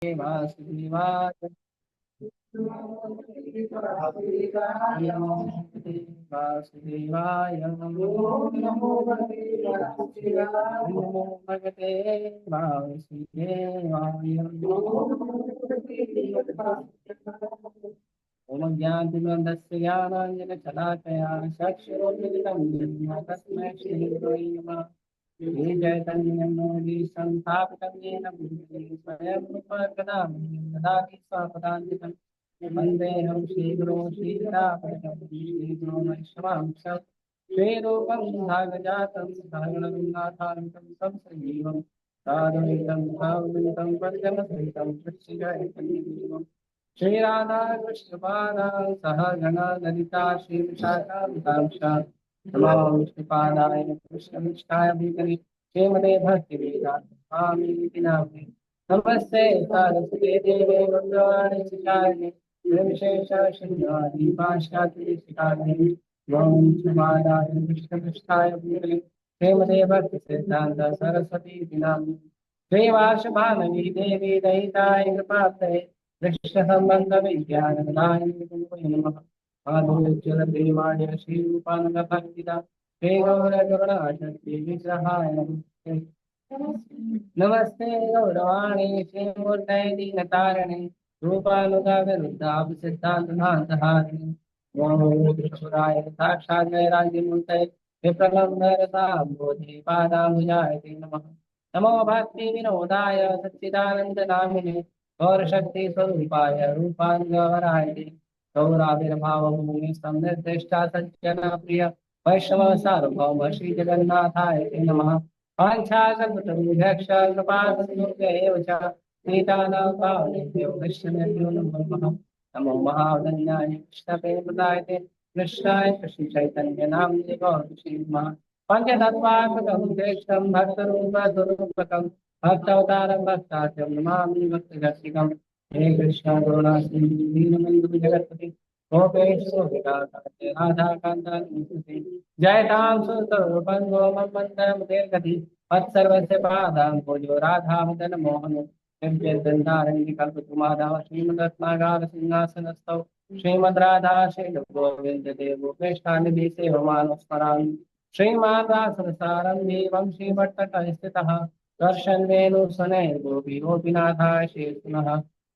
वासुदेवाय नमो वासुदेवाय नमो भगवते वासुदेवाय ओम ज्ञानतिमिरन्दस्य ज्ञानाञ्जनशलाकया चक्षुरुन्मिलितं येन तस्मै श्रीगुरवे नमः। श्री चैतन्यमनोभीष्टं स्थापितं येन भूतले स्वयं रूप कदा ददाति स्वपदान्तिकं वन्देऽहं श्रीगुरो श्रीरामकृष्णं श्रीगुरो वैष्णवांश श्रीरूपं भागजातं सहगणरघुनाथान्वितं तं सजीवं साद्वैतं भावयुतं परिजनसहितं कृष्णचैतन्यदेवं श्री राधा कृष्ण पादा सह गण ललिता श्री विशाखा नमो विष्णुपादाय कृष्णनिष्ठाय भीतरि श्रीमते भक्ति वेदांति नामे नमस्ते सारस्वते देवे वंदनाय शिखाय विशेष शून्यवादी पाश्चात्य शिखाय ओम विष्णुपादाय कृष्णनिष्ठाय भीतरि श्रीमते भक्ति सिद्धांत सरस्वती नामे श्रीवास भानवी देवी दयिताय कृपाते कृष्ण संबंध विज्ञान नमः आधुनिक देवाय श्री रूपानंद भक्तिदा हे गौर करुणाशक्ति विग्रहाय नमस्ते नमस्ते गौरवाणी श्री मूर्तये दीनतारिणे रूपानुगा विरुद्धाभ सिद्धांत नाथहारिणे ओम त्रिपुराय साक्षात् जयराज्य मूर्तये विप्रलम्भरता बोधि पादाभुजाय नमः नमो भक्ति विनोदाय सच्चिदानंद नामिने और शक्ति स्वरूपाय रूपांगवराय गौराविर्भाव भूमि संनिर्दिष्टा सज्जन प्रिय वैष्णव सार्वभौम श्री जगन्नाथाय ते नमः पाञ्चाशतरुभ्यक्ष कृपासिन्धुभ्येव च पीतानां पावनेभ्यो वैष्णवेभ्यो नमो नमः नमो महावदन्याय कृष्णप्रेमदाय ते कृष्णाय कृष्ण चैतन्य नाम्ने गौरक्षीमः पञ्चतत्त्वात्मकं श्रेष्ठं भक्तरूपस्वरूपकं भक्तावतारं भक्ताख्यं नमामि भक्तरसिकम् हे कृष्ण करुणा सिंधु दीनबंधु जगत्पति गोपेश गोपिकाकांत राधाकांत नमोस्तुते जयतां सुरतरूपं गोमं मन्दं गति मत्सर्वस्य पादां भोजो राधा मदन मोहन दिव्यदन्तारण्य कल्पतुमादाव श्रीमद्रत्नागार सिंहासनस्थौ श्रीमद् राधा शैल गोविंद देव कृष्णानिधि सेवमानं स्मरामि श्रीमान् रासरसारं देवं श्रीभट्टकः स्थितः दर्शन वेणु सनैर्गोपी गोपीनाथाय शेषुनः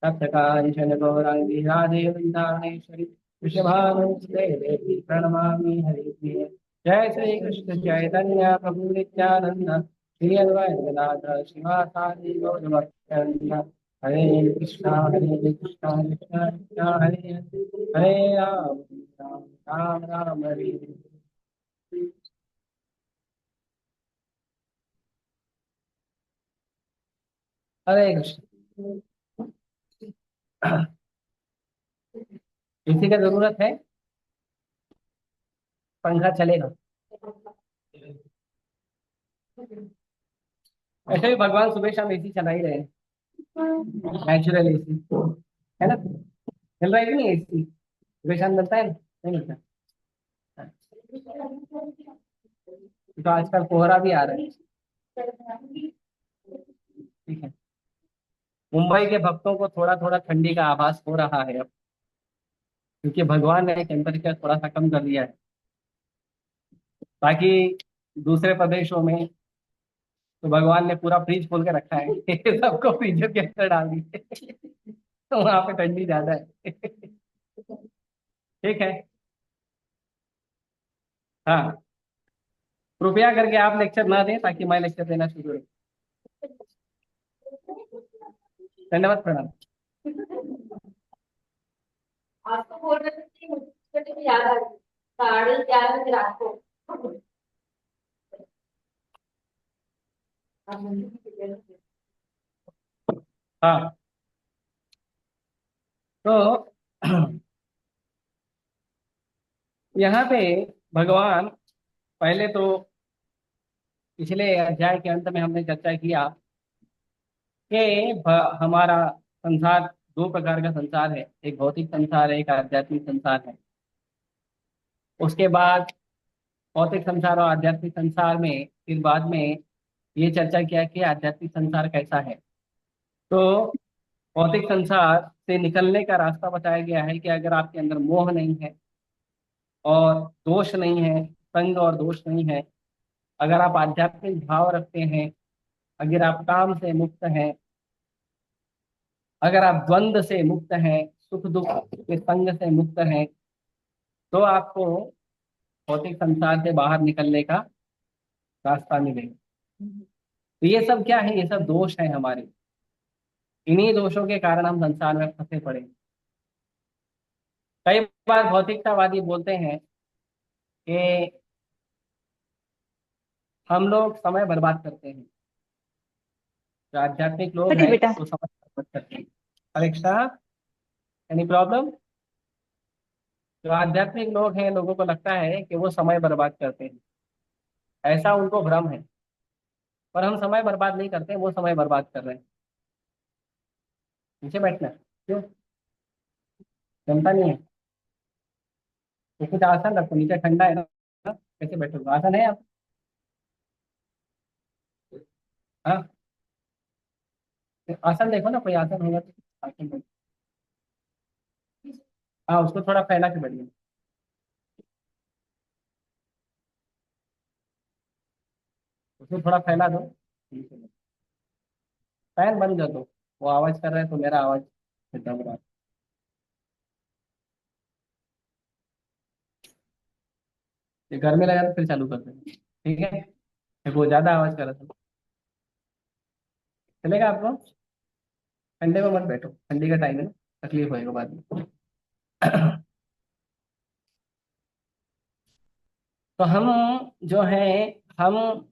तप्तकाञ्चन गौराङ्गी राधे वृन्दावनेश्वरी वृषभानुसुते देवी प्रणमामि हरिप्रिये जय श्री कृष्ण चैतन्य प्रभु नित्यानंद श्री अद्वैत गदाधर शिवासादि गौरभक्तवृंद हरे कृष्णा कृष्णा कृष्णा हरे हरे हरे राम राम राम हरे हरे कृष्ण। किसी का जरूरत है? पंखा चलेगा? ऐसे भी भगवान सुबह शाम एसी चला ही रहे हैं, नेचुरल एसी है ना। चल रहा है कि नहीं एसी? सुबह शाम मिलता है ना? नहीं मिलता? तो आजकल कोहरा भी आ रहा है। ठीक है, मुंबई के भक्तों को थोड़ा थोड़ा ठंडी का आभास हो रहा है अब, क्योंकि भगवान ने टेम्परेचर थोड़ा सा कम कर दिया है। बाकी दूसरे प्रदेशों में तो भगवान ने पूरा फ्रिज खोल के रखा है सबको फ्रीजर के अंदर डाल दिए तो वहां पे ठंडी ज्यादा है ठीक है। हाँ, कृपया करके आप लेक्चर ना दें ताकि मैं लेक्चर देना शुरू करूँ। धन्यवाद, प्रणाम। आपको बोल रहे थे कि मुझे याद आ गई, 11:30 बजे रात को। हाँ, तो यहाँ पे भगवान पहले तो पिछले अध्याय के अंत में हमने चर्चा किया कि हमारा संसार दो प्रकार का संसार है, एक भौतिक संसार है, एक आध्यात्मिक संसार है। उसके बाद भौतिक संसार और आध्यात्मिक संसार में फिर बाद में ये चर्चा किया कि आध्यात्मिक संसार कैसा है। तो भौतिक संसार से निकलने का रास्ता बताया गया है कि अगर आपके अंदर मोह नहीं है और दोष नहीं है, संग और दोष नहीं है, अगर आप आध्यात्मिक भाव रखते हैं, अगर आप काम से मुक्त हैं, अगर आप द्वंद्व से मुक्त हैं, सुख दुख के संग से मुक्त हैं, तो आपको भौतिक संसार से बाहर निकलने का रास्ता मिलेगा। तो ये सब क्या है? ये सब दोष है हमारे। इन्हीं दोषों के कारण हम संसार में फंसे पड़े हैं। कई बार भौतिकतावादी बोलते हैं कि हम लोग समय बर्बाद करते हैं। जो आध्यात्मिक लोग छोटे हैं बेटा। वो समय बर्बाद करते हैं। Alexa, any problem? जो आध्यात्मिक लोग हैं, लोगों को लगता है कि वो समय बर्बाद करते हैं, ऐसा उनको भ्रम है। पर हम समय बर्बाद नहीं करते, वो समय बर्बाद कर रहे हैं। नीचे बैठना क्यों? जमता नहीं है तो कुछ आसन रखो, नीचे ठंडा है ना। कैसे बैठोगे? आसन है आप? हाँ, आसन देखो ना, कोई आसन होगा तो आसन देखो। हाँ, उसको थोड़ा फैला के बैठिए। उसको थोड़ा फैला दो। फैन बंद कर दो। वो आवाज कर रहा है तो मेरा आवाज दब रहा है। ये घर में लगा तो फिर चालू कर देना, ठीक है? देखो वो ज्यादा आवाज कर रहा था। चलेगा आपको? ठंडे में मत बैठो, ठंडी का टाइम है ना, तकलीफ होएगा बाद में। तो हम जो है, हम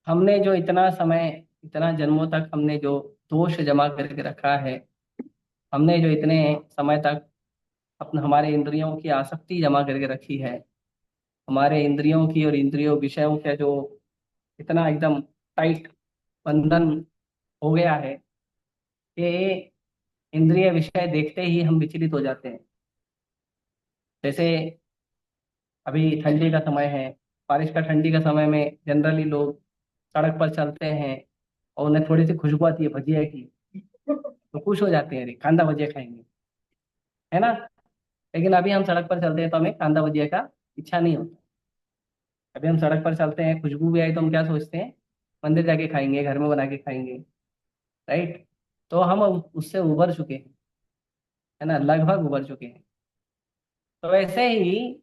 हमने जो इतना समय, इतना जन्मों तक हमने जो दोष जमा करके रखा है, हमने जो इतने समय तक अपने हमारे इंद्रियों की आसक्ति जमा करके रखी है, हमारे इंद्रियों की और इंद्रियों विषयों का जो इतना एकदम टाइट बंधन हो गया है कि इंद्रिय विषय देखते ही हम विचलित हो जाते हैं। जैसे अभी ठंडी का समय है, बारिश का ठंडी का समय में जनरली लोग सड़क पर चलते हैं और उन्हें थोड़ी सी खुशबू आती है भजिया की, तो खुश हो जाते हैं, अरे कांदा भजिया खाएंगे, है ना? लेकिन अभी हम सड़क पर चलते हैं तो हमें कांदा भजिया का इच्छा नहीं होता। अभी हम सड़क पर चलते हैं, खुशबू भी आई तो हम क्या सोचते हैं? मंदिर जाके खाएंगे, घर में बना के खाएंगे, राइट? तो हम उससे उबर चुके हैं, है ना, लगभग उबर चुके हैं। तो वैसे ही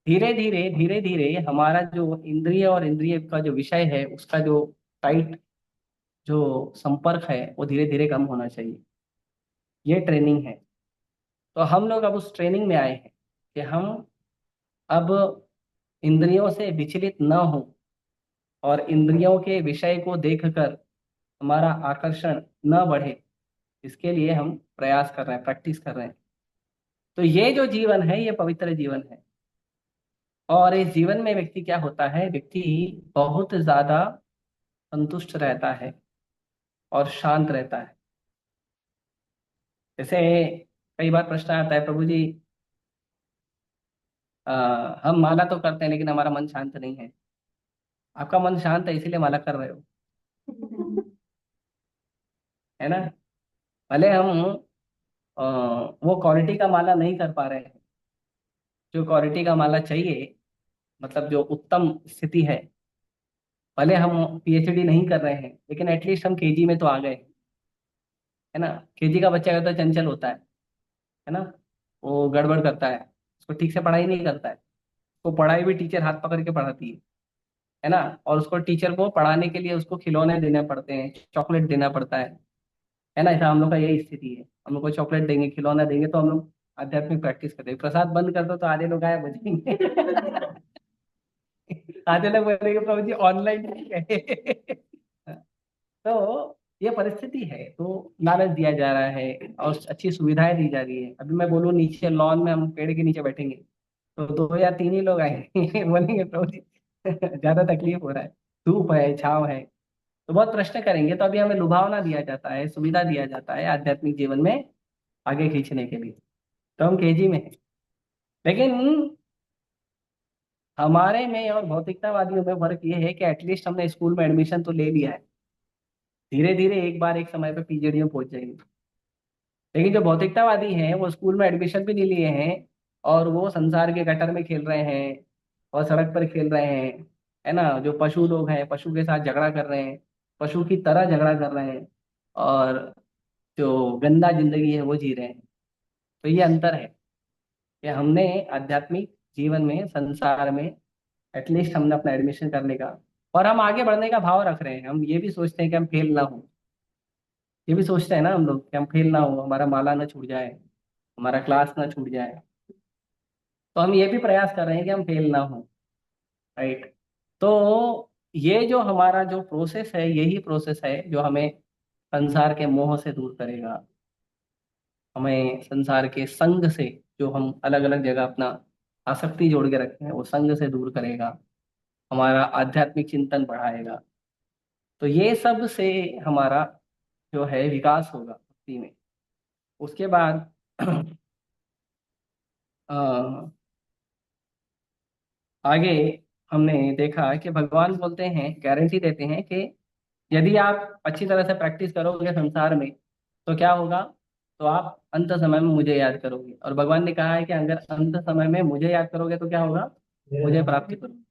धीरे धीरे हमारा जो इंद्रिय और इंद्रिय का जो विषय है, उसका जो टाइट जो संपर्क है, वो धीरे धीरे कम होना चाहिए। ये ट्रेनिंग है। तो हम लोग अब उस ट्रेनिंग में आए हैं कि हम अब इंद्रियों से विचलित न हो और इंद्रियों के विषय को देखकर हमारा आकर्षण न बढ़े, इसके लिए हम प्रयास कर रहे हैं, प्रैक्टिस कर रहे हैं। तो ये जो जीवन है, ये पवित्र जीवन है। और इस जीवन में व्यक्ति क्या होता है? व्यक्ति बहुत ज्यादा संतुष्ट रहता है और शांत रहता है। जैसे कई बार प्रश्न आता है, प्रभु जी, हम माला तो करते हैं लेकिन हमारा मन शांत नहीं है। आपका मन शांत है इसीलिए माला कर रहे हो, है ना? भले हम वो क्वालिटी का माला नहीं कर पा रहे हैं जो क्वालिटी का माला चाहिए, मतलब जो उत्तम स्थिति है। भले हम पीएचडी नहीं कर रहे हैं लेकिन एटलीस्ट हम केजी में तो आ गए, है ना? केजी का बच्चा होता है, चंचल होता है ना? वो गड़बड़ करता है, उसको ठीक से पढ़ाई नहीं करता है। उसको पढ़ाई भी टीचर हाथ पकड़ के पढ़ाती है ना? और उसको टीचर को पढ़ाने के लिए उसको खिलौने देने पड़ते हैं, चॉकलेट देना पड़ता है ना? ऐसा हम लोग का यही स्थिति है। हम लोग को चॉकलेट देंगे, खिलौना देंगे तो हम लोग आध्यात्मिक प्रैक्टिस करते हैं। प्रसाद बंद कर दो तो आधे लोग गायब हो जाएंगे। आधे लोग बोलेंगे प्रभु जी ऑनलाइन है। तो ये परिस्थिति है, तो लालच दिया जा रहा है और अच्छी सुविधाएं दी जा रही है। अभी मैं बोलूँ नीचे लॉन में हम पेड़ के नीचे बैठेंगे तो दो या तीन ही लोग आएंगे। बोलेंगे प्रभु जी ज्यादा तकलीफ हो रहा है, धूप है, छाँव है। तो बहुत प्रश्न करेंगे। तो अभी हमें लुभावना दिया जाता है, सुविधा दिया जाता है आध्यात्मिक जीवन में आगे खींचने के लिए। तो हम केजी में हैं। लेकिन हमारे में और भौतिकतावादियों में फर्क ये है कि एटलीस्ट हमने स्कूल में एडमिशन तो ले लिया है। धीरे धीरे एक बार एक समय पे पीजीडी में पहुंच जाएंगे। लेकिन जो भौतिकतावादी हैं वो स्कूल में एडमिशन भी नहीं लिए हैं, और वो संसार के गटर में खेल रहे हैं और सड़क पर खेल रहे हैं, है ना। जो पशु लोग हैं पशु के साथ झगड़ा कर रहे हैं, पशु की तरह झगड़ा कर रहे हैं, और जो गंदा जिंदगी है वो जी रहे हैं। तो ये अंतर है कि हमने आध्यात्मिक जीवन में, संसार में, एटलीस्ट हमने अपना एडमिशन करने का और हम आगे बढ़ने का भाव रख रहे हैं। हम ये भी सोचते हैं कि हम फेल ना हो, ये भी सोचते हैं ना हम लोग कि हम फेल ना हो, हमारा माला ना छूट जाए, हमारा क्लास ना छूट जाए। तो हम ये भी प्रयास कर रहे हैं कि हम फेल ना हो। राइट। तो ये जो हमारा जो प्रोसेस है, यही प्रोसेस है जो हमें संसार के मोह से दूर करेगा, हमें संसार के संग से, जो हम अलग अलग जगह अपना आसक्ति जोड़ के रखते हैं, वो संग से दूर करेगा, हमारा आध्यात्मिक चिंतन बढ़ाएगा। तो ये सब से हमारा जो है विकास होगा भक्ति में। उसके बाद अ, आगे हमने देखा कि भगवान बोलते हैं, गारंटी देते हैं कि यदि आप अच्छी तरह से प्रैक्टिस करोगे संसार में तो क्या होगा, तो आप अंत समय में मुझे याद करोगे। और भगवान ने कहा है कि अगर अंत समय में मुझे याद करोगे तो क्या होगा, मुझे प्राप्ति करोगे।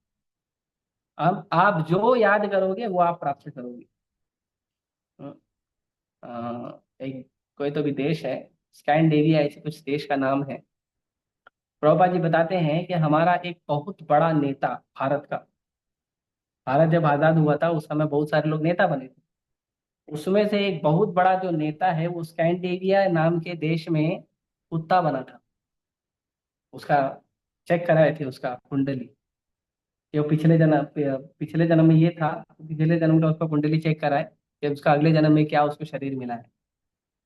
अब आप जो याद करोगे वो आप प्राप्त करोगे। एक कोई तो भी देश है, स्कैंडिनेविया ऐसे कुछ देश का नाम है। प्रभुपाद जी बताते हैं कि हमारा एक बहुत बड़ा नेता, भारत का, भारत जब आजाद हुआ था उस समय बहुत सारे लोग नेता बने थे। उसमें से एक बहुत बड़ा जो नेता है वो स्कैंडिनेविया नाम के देश में कुत्ता बना था। उसका चेक कराए थे उसका कुंडली, कि वो पिछले जन्म में ये था, पिछले जन्म का उसका कुंडली चेक कराए कि उसका अगले जन्म में क्या उसको शरीर मिला है।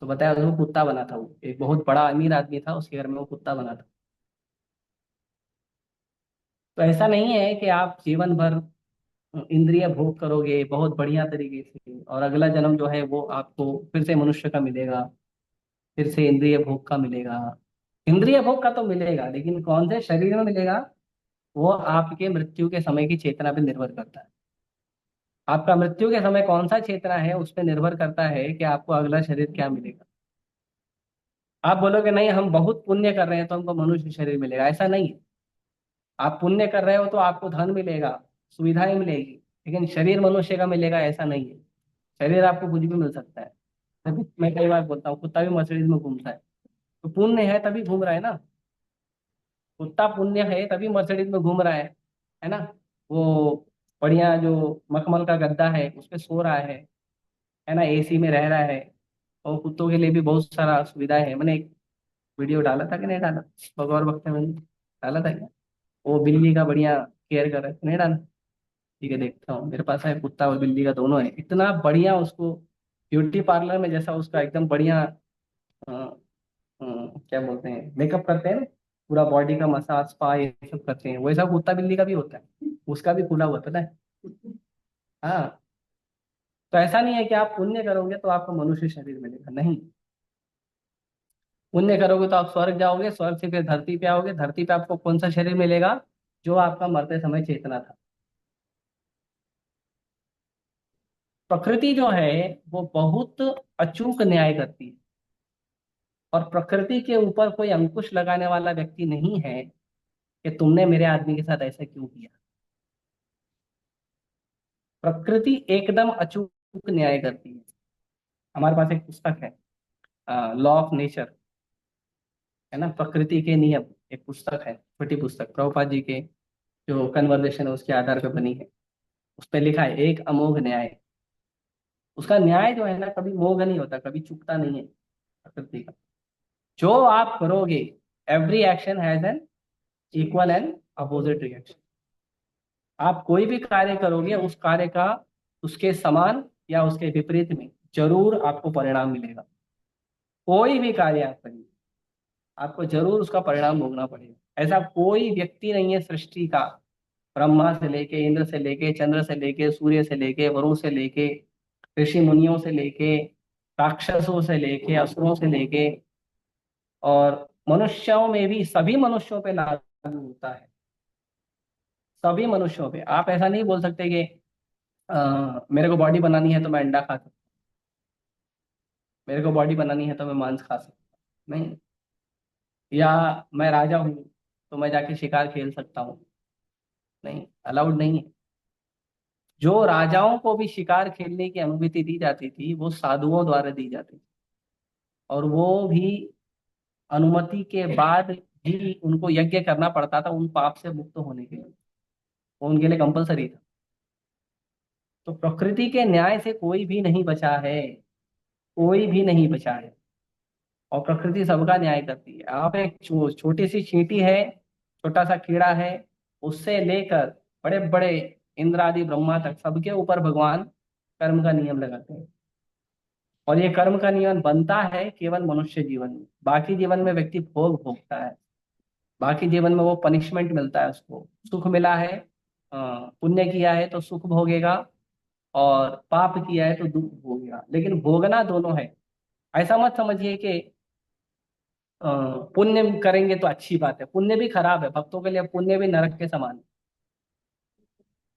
तो बताया उसको कुत्ता बना था। वो एक बहुत बड़ा अमीर आदमी था, उसके घर में वो कुत्ता बना था। तो ऐसा नहीं है कि आप जीवन भर इंद्रिय भोग करोगे बहुत बढ़िया तरीके से और अगला जन्म जो है वो आपको फिर से मनुष्य का मिलेगा, फिर से इंद्रिय भोग का मिलेगा। इंद्रिय भोग का तो मिलेगा, लेकिन कौन से शरीर में मिलेगा वो आपके मृत्यु के समय की चेतना पे निर्भर करता है। आपका मृत्यु के समय कौन सा चेतना है उस पर निर्भर करता है कि आपको अगला शरीर क्या मिलेगा। आप बोलोगे नहीं हम बहुत पुण्य कर रहे हैं तो हमको मनुष्य शरीर मिलेगा, ऐसा नहीं है। आप पुण्य कर रहे हो तो आपको धन मिलेगा, सुविधाएं मिलेगी, लेकिन शरीर मनुष्य का मिलेगा ऐसा नहीं है। शरीर आपको कुछ भी मिल सकता है। तभी मैं कई बार बोलता हूँ कुत्ता भी मर्सिडीज में घूमता है, तो पुण्य है तभी घूम रहा है ना। कुत्ता पुण्य है तभी मर्सिडीज में घूम रहा है ना। वो बढ़िया जो मखमल का गद्दा है उस पे सो रहा है ना, एसी में रह रहा है। और कुत्तों के लिए भी बहुत सारा सुविधाएं है। मैंने एक वीडियो डाला था कि नहीं डाला, बगौर वक्त में मैंने डाला था क्या, वो बिल्ली का बढ़िया केयर कर रहा है, नहीं डाला। ठीक है देखता हूँ, मेरे पास है कुत्ता और बिल्ली का दोनों है, इतना बढ़िया उसको ब्यूटी पार्लर में जैसा उसका एकदम बढ़िया क्या बोलते हैं मेकअप करते हैं ना, पूरा बॉडी का मसाज स्पा ये सब करते हैं, वैसा कुत्ता बिल्ली का भी होता है। उसका भी खुला हुआ पता है। हाँ। तो ऐसा नहीं है कि आप पुण्य करोगे तो आपको मनुष्य शरीर मिलेगा, नहीं। पुण्य करोगे तो आप स्वर्ग जाओगे, स्वर्ग से फिर धरती पे आओगे, धरती पे आपको कौन सा शरीर मिलेगा, जो आपका मरते समय चेतना था। प्रकृति जो है वो बहुत अचूक न्याय करती है, और प्रकृति के ऊपर कोई अंकुश लगाने वाला व्यक्ति नहीं है कि तुमने मेरे आदमी के साथ ऐसा क्यों किया। प्रकृति एकदम अचूक न्याय करती है। हमारे पास एक पुस्तक है, लॉ ऑफ नेचर, है ना, प्रकृति के नियम। एक पुस्तक है, छोटी पुस्तक, प्रभुपाद जी के जो कन्वर्सेशन है उसके आधार पर बनी है। उस पर लिखा है एक अमोघ न्याय। उसका न्याय जो है ना कभी मोघ नहीं होता, कभी चूकता नहीं है प्रकृति का। जो आप करोगे, every action has an equal and opposite reaction. आप कोई भी कार्य करोगे उस कार्य का, उसके समान या उसके विपरीत में जरूर आपको परिणाम मिलेगा। कोई भी कार्य आप करिए आपको जरूर उसका परिणाम भोगना पड़ेगा। ऐसा कोई व्यक्ति नहीं है सृष्टि का, ब्रह्मा से लेके, इंद्र से लेके, चंद्र से लेके, सूर्य से लेके, वरुण से लेके, ऋषि मुनियों से लेके, राक्षसों से लेके, असुरों से लेके, और मनुष्यों में भी सभी मनुष्यों पे लागू होता है। सभी मनुष्यों पे। आप ऐसा नहीं बोल सकते कि मेरे को बॉडी बनानी है तो मैं अंडा खा सकता, मेरे को बॉडी बनानी है तो मैं मांस खा सकता। नहीं। या मैं राजा हूँ तो मैं जाके शिकार खेल सकता हूँ? नहीं, अलाउड नहीं है। जो राजाओं को भी शिकार खेलने की अनुमति दी जाती थी वो साधुओं द्वारा दी जाती थी, और वो भी अनुमति के बाद ही उनको यज्ञ करना पड़ता था उन पाप से मुक्त होने के लिए। वो उनके लिए कंपलसरी था। तो प्रकृति के न्याय से कोई भी नहीं बचा है, कोई भी नहीं बचा है। और प्रकृति सबका न्याय करती है। आप एक छोटी सी चींटी है, छोटा सा कीड़ा है, उससे लेकर बड़े बड़े इंद्र आदि ब्रह्मा तक सबके ऊपर भगवान कर्म का नियम लगाते हैं। और ये कर्म का नियम बनता है केवल मनुष्य जीवन में। बाकी जीवन में व्यक्ति भोग भोगता है। बाकी जीवन में वो पनिशमेंट मिलता है उसको। सुख मिला है, पुण्य किया है तो सुख भोगेगा, और पाप किया है तो दुख भोगेगा, लेकिन भोगना दोनों है। ऐसा मत समझिए कि अ, पुण्य करेंगे तो अच्छी बात है। पुण्य भी खराब है, भक्तों के लिए पुण्य भी नरक के समान है।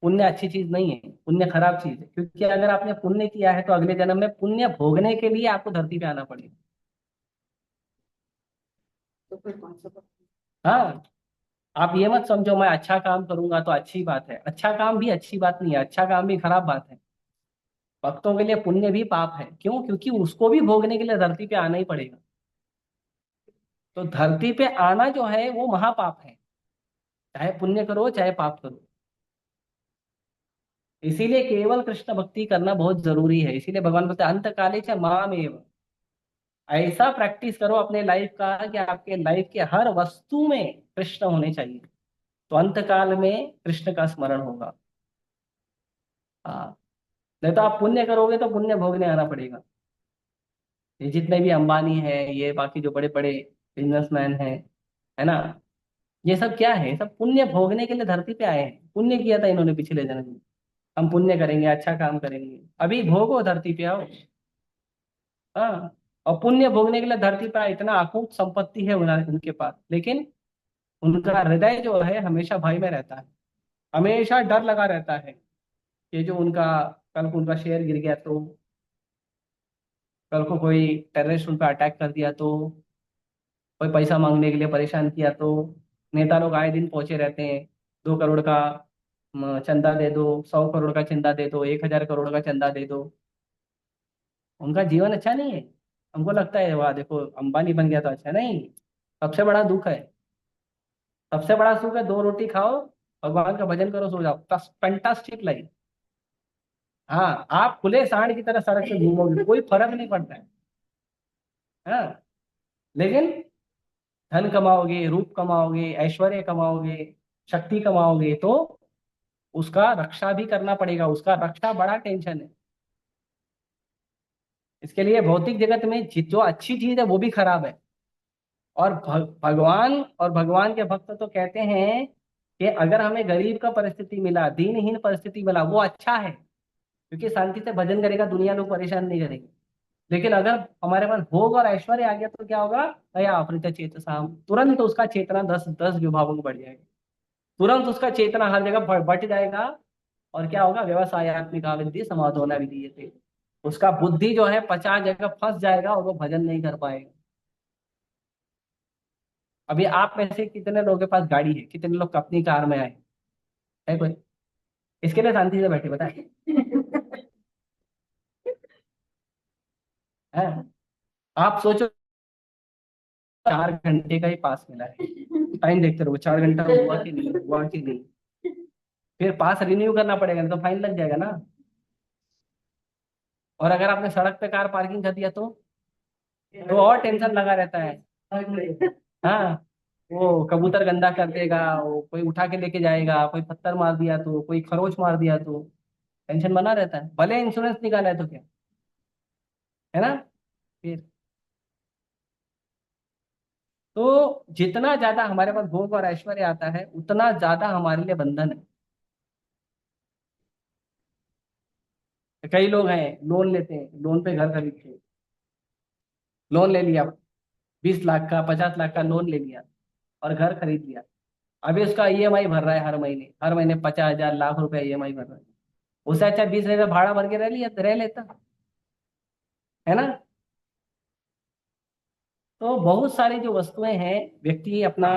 पुण्य अच्छी चीज नहीं है, पुण्य खराब चीज है। क्योंकि अगर आपने पुण्य किया है तो अगले जन्म में पुण्य भोगने के लिए आपको धरती पे आना पड़ेगा। तो फिर कौन सा? हाँ। आप ये मत समझो मैं अच्छा काम करूंगा तो अच्छी बात है। अच्छा काम भी अच्छी बात नहीं है, अच्छा काम भी खराब बात है। भक्तों के लिए पुण्य भी पाप है। क्यों? क्योंकि उसको भी भोगने के लिए धरती पे आना ही पड़ेगा। तो धरती पे आना जो है वो महापाप है, चाहे पुण्य करो चाहे पाप करो। इसीलिए केवल कृष्ण भक्ति करना बहुत जरूरी है। इसीलिए भगवान बोलते हैं अंत काले च माम एव। ऐसा प्रैक्टिस करो अपने लाइफ का कि आपके लाइफ के हर वस्तु में कृष्ण होने चाहिए। तो अंत काल में कृष्ण का स्मरण होगा। हाँ। नहीं तो आप पुण्य करोगे तो पुण्य भोगने आना पड़ेगा। ये जितने भी अंबानी है, ये बाकी जो बड़े बड़े बिजनेसमैन हैं, है ना, ये सब क्या है? सब पुण्य भोगने के लिए धरती पे आए हैं। पुण्य किया था इन्होंने पिछले जन्म में। हम पुण्य करेंगे, अच्छा काम करेंगे, अभी भोगो, धरती पे आओ। हाँ। और पुण्य भोगने के लिए धरती पे आए, इतना अकूत संपत्ति है उनके पास, लेकिन उनका हृदय जो है हमेशा भय में रहता है। हमेशा डर लगा रहता है कि जो उनका कल को उनका शेयर गिर गया तो, कल को कोई टेररिस्ट उन पर अटैक कर दिया तो, कोई पैसा मांगने के लिए परेशान किया तो। नेता लोग आए दिन पहुंचे रहते हैं, 2 करोड़ का चंदा दे दो, 100 करोड़ का चंदा दे दो, 1000 करोड़ का चंदा दे दो। उनका जीवन अच्छा नहीं है। हमको लगता है वाह देखो अंबानी बन गया तो अच्छा नहीं। सबसे बड़ा दुख है, सबसे बड़ा सुख है 2 रोटी खाओ, भगवान का भजन करो, सो जाओ। Fantastic life. हाँ, आप खुले सांड की तरह सड़क पे घूमोगे, कोई फर्क नहीं पड़ता है। हाँ। लेकिन धन कमाओगे, रूप कमाओगे, ऐश्वर्य कमाओगे, शक्ति कमाओगे तो उसका रक्षा भी करना पड़ेगा। उसका रक्षा बड़ा टेंशन है। इसके लिए भौतिक जगत में जो अच्छी चीज है वो भी खराब है। और भगवान और भगवान के भक्त तो कहते हैं कि अगर हमें गरीब का परिस्थिति मिला, दीनहीन परिस्थिति मिला, वो अच्छा है। क्योंकि शांति से भजन करेगा, दुनिया लोग परेशान नहीं करेंगे। लेकिन अगर हमारे पास भोग और ऐश्वर्य आ गया तो क्या होगा? दया अपरित चेतसाम, तुरंत उसका चेतना 10 10 विभागों में बढ़ जाएगा। तुरंत उसका चेतना हर जगह बढ़ जाएगा। और क्या होगा? व्यवसायत्मिका विद्धि समाधोना विधीयते। उसका बुद्धि जो है 50 जगह फंस जाएगा और वो भजन नहीं कर पाएगा। अभी आप में से कितने लोगों के पास गाड़ी है? कितने लोग अपनी कार में आए? है कोई? इसके लिए शांति से बैठे बताए। है। आप सोचो 4 घंटे का ही पास मिला है, टाइम देखते रहो 4 घंटा हुआ कि नहीं, हुआ कि नहीं। फिर पास रिन्यू करना पड़ेगा, नहीं तो फाइन लग जाएगा ना। और अगर आपने सड़क पे कार पार्किंग कर दिया तो और टेंशन लगा रहता है। हाँ। वो कबूतर गंदा कर देगा, वो कोई उठा के लेके जाएगा, कोई पत्थर मार दिया तो, कोई खरोच मार दिया तो, टेंशन बना रहता है, भले इंश्योरेंस निकाला है तो क्या। है ना। फिर तो जितना ज्यादा हमारे पास भोग और ऐश्वर्य आता है उतना ज्यादा हमारे लिए बंधन है। कई लोग हैं लोन लेते हैं, लोन पे घर खरीदते हैं। लोन ले लिया, 20 लाख का 50 लाख का लोन ले लिया और घर खरीद लिया। अभी उसका ईएमआई भर रहा है, हर महीने 50,000 लाख रुपए ईएमआई भर रहा है। उससे अच्छा 20 हजार भाड़ा भर के रह लेता। है ना। तो बहुत सारी जो वस्तुएं हैं, व्यक्ति अपना,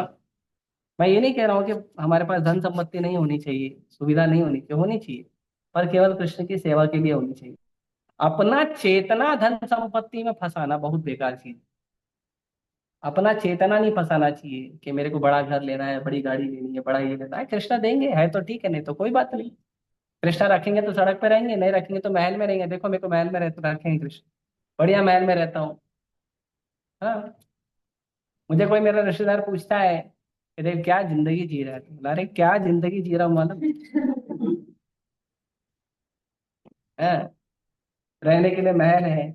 मैं ये नहीं कह रहा हूँ कि हमारे पास धन संपत्ति नहीं होनी चाहिए, सुविधा नहीं होनी चाहिए, पर केवल कृष्ण की सेवा के लिए होनी चाहिए। अपना चेतना धन संपत्ति में फंसाना बहुत बेकार चीज। अपना चेतना नहीं फंसाना चाहिए कि मेरे को बड़ा घर लेना है, बड़ी गाड़ी लेनी है, बड़ा ये लेना है। कृष्णा देंगे है तो ठीक है, नहीं तो कोई बात नहीं। कृष्णा रखेंगे तो सड़क पे रहेंगे, नहीं रखेंगे तो महल में रहेंगे। देखो मेरे को महल में रहते रखेंगे कृष्ण, बढ़िया महल में रहता हूँ। हाँ, मुझे कोई मेरा रिश्तेदार पूछता है कि देव क्या जिंदगी जी रहा है, तो अरे क्या जिंदगी जी रहा हूँ मालूम। हाँ, रहने के लिए महल है,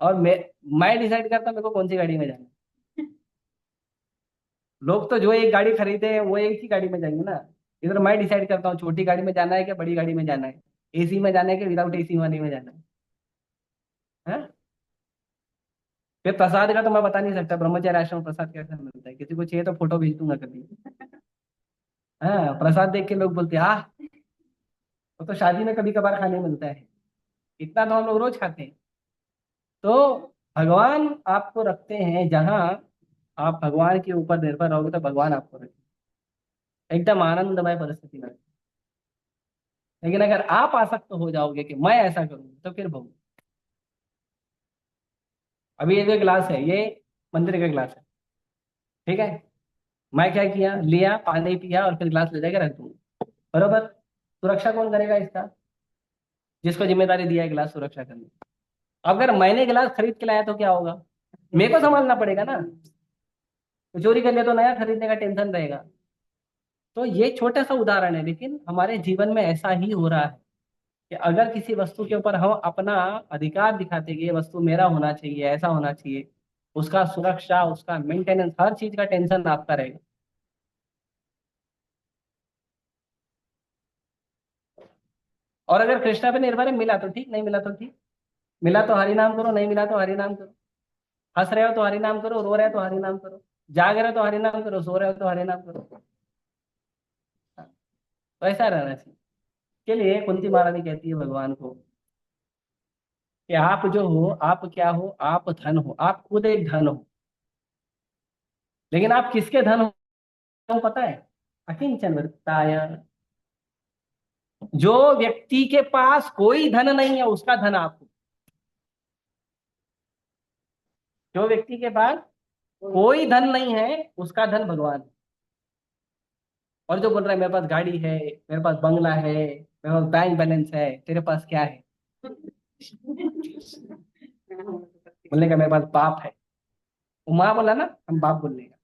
और मैं डिसाइड करता हूँ मेरे को कौन सी गाड़ी में जाना है। लोग तो जो एक गाड़ी खरीदे हैं वो एक ही गाड़ी में जाएंगे ना। इधर मैं डिसाइड करता हूँ छोटी गाड़ी में जाना है क्या बड़ी गाड़ी में जाना है, एसी में जाना है कि विदाउट एसी वाली में जाना है। हाँ? फिर प्रसाद का तो मैं बता नहीं सकता, ब्रह्मचर्य आश्रम में प्रसाद कैसे मिलता है, किसी को चाहिए तो फोटो भेज दूंगा कभी। हाँ, प्रसाद देख के लोग बोलते हैं हाँ, वो तो शादी में कभी कभार खाने मिलता है, इतना तो हम लोग रोज खाते हैं। तो भगवान आपको रखते हैं जहां आप भगवान के ऊपर निर्भर रहोगे तो भगवान आपको रखें एकदम आनंदमय परिस्थिति में। लेकिन अगर आप आसक्त हो जाओगे कि मैं ऐसा करूँ, तो फिर भोग। अभी ये जो गिलास है, ये मंदिर का गिलास है, ठीक है। मैं क्या किया, लिया पानी पिया और फिर गिलास ले जाकर रख दूंगा, बरोबर। सुरक्षा कौन करेगा इसका, जिसको जिम्मेदारी दिया है गिलास सुरक्षा करने। अगर मैंने गिलास खरीद के लाया तो क्या होगा, मेरे को संभालना पड़ेगा ना। तो चोरी कर लिया तो नया खरीदने का टेंशन रहेगा। तो ये छोटा सा उदाहरण है, लेकिन हमारे जीवन में ऐसा ही हो रहा है कि अगर किसी वस्तु के ऊपर हम अपना अधिकार दिखाते कि ये वस्तु मेरा होना चाहिए, ऐसा होना चाहिए, उसका सुरक्षा, उसका मेंटेनेंस, हर चीज का टेंशन आपका रहेगा। और अगर कृष्णा पे निर्भर है, मिला तो ठीक, नहीं मिला तो ठीक। मिला तो हरि नाम करो, नहीं मिला तो हरि नाम करो। हंस रहे हो तो हरि नाम करो, रो रहे हो तो हरि नाम करो, जाग रहे हो तो हरि नाम करो, सो रहे हो तो हरि नाम करो। तो ऐसा रहना चाहिए। के लिए कुंती महारानी कहती है भगवान को कि आप जो हो, आप क्या हो, आप धन हो, आप खुद एक धन हो। लेकिन आप किसके धन हो पता है, अकिंचन वृत्ताय। जो व्यक्ति के पास कोई धन नहीं है उसका धन आप हो। जो व्यक्ति के पास कोई धन नहीं है उसका धन भगवान है। और जो बोल रहा है मेरे पास गाड़ी है, मेरे पास बंगला है, मेरे पास बैंक बैलेंस है, तेरे पास क्या है, बोलने का मेरे पास बाप है। वो माँ बोला ना, हम बाप बोल लेगा।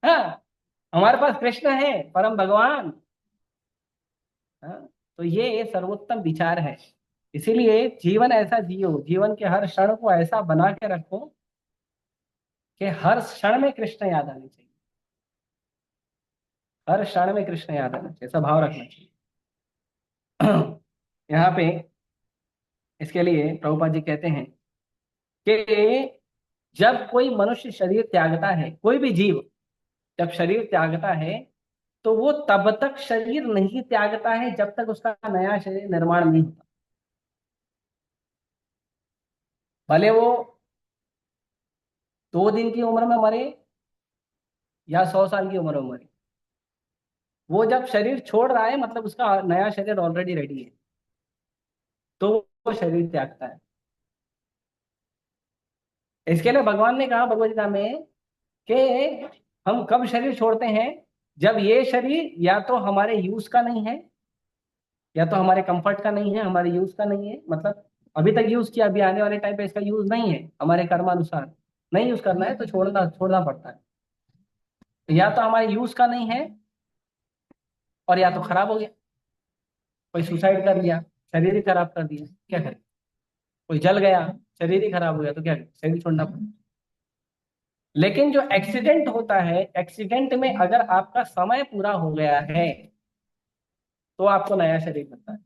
हाँ, हमारे पास कृष्ण है, परम भगवान। हाँ, तो ये सर्वोत्तम विचार है। इसीलिए जीवन ऐसा जियो, जीवन के हर क्षण को ऐसा बना के रखो कि हर क्षण में कृष्ण याद आने चाहिए। हर क्षण में कृष्ण याद आना चाहिए, ऐसा भाव रखना चाहिए। यहाँ पे इसके लिए प्रभुपाद जी कहते हैं कि जब कोई मनुष्य शरीर त्यागता है, कोई भी जीव जब शरीर त्यागता है, तो वो तब तक शरीर नहीं त्यागता है जब तक उसका नया शरीर निर्माण नहीं होता। भले वो 2 दिन की उम्र में मरे या 100 साल की उम्र में मरे, वो जब शरीर छोड़ रहा है मतलब उसका नया शरीर ऑलरेडी रेडी है, तो वो शरीर त्यागता है। इसके लिए भगवान ने कहा भगवद गीता में कि हम कब शरीर छोड़ते हैं, जब ये शरीर या तो हमारे यूज का नहीं है, या तो हमारे कंफर्ट का नहीं है, हमारे यूज का नहीं है, मतलब अभी तक यूज किया, अभी आने वाले टाइम पे इसका यूज नहीं है, हमारे कर्मानुसार नहीं यूज करना है तो छोड़ना छोड़ना पड़ता है। या तो हमारे यूज का नहीं है, और या तो खराब हो गया, कोई सुसाइड कर लिया, शरीर ही खराब कर दिया, क्या करें। कोई जल गया, शरीर ही खराब हो गया, तो क्या करें, शरीर छोड़ना पड़ता। लेकिन जो एक्सीडेंट होता है, एक्सीडेंट में अगर आपका समय पूरा हो गया है तो आपको नया शरीर मिलता है।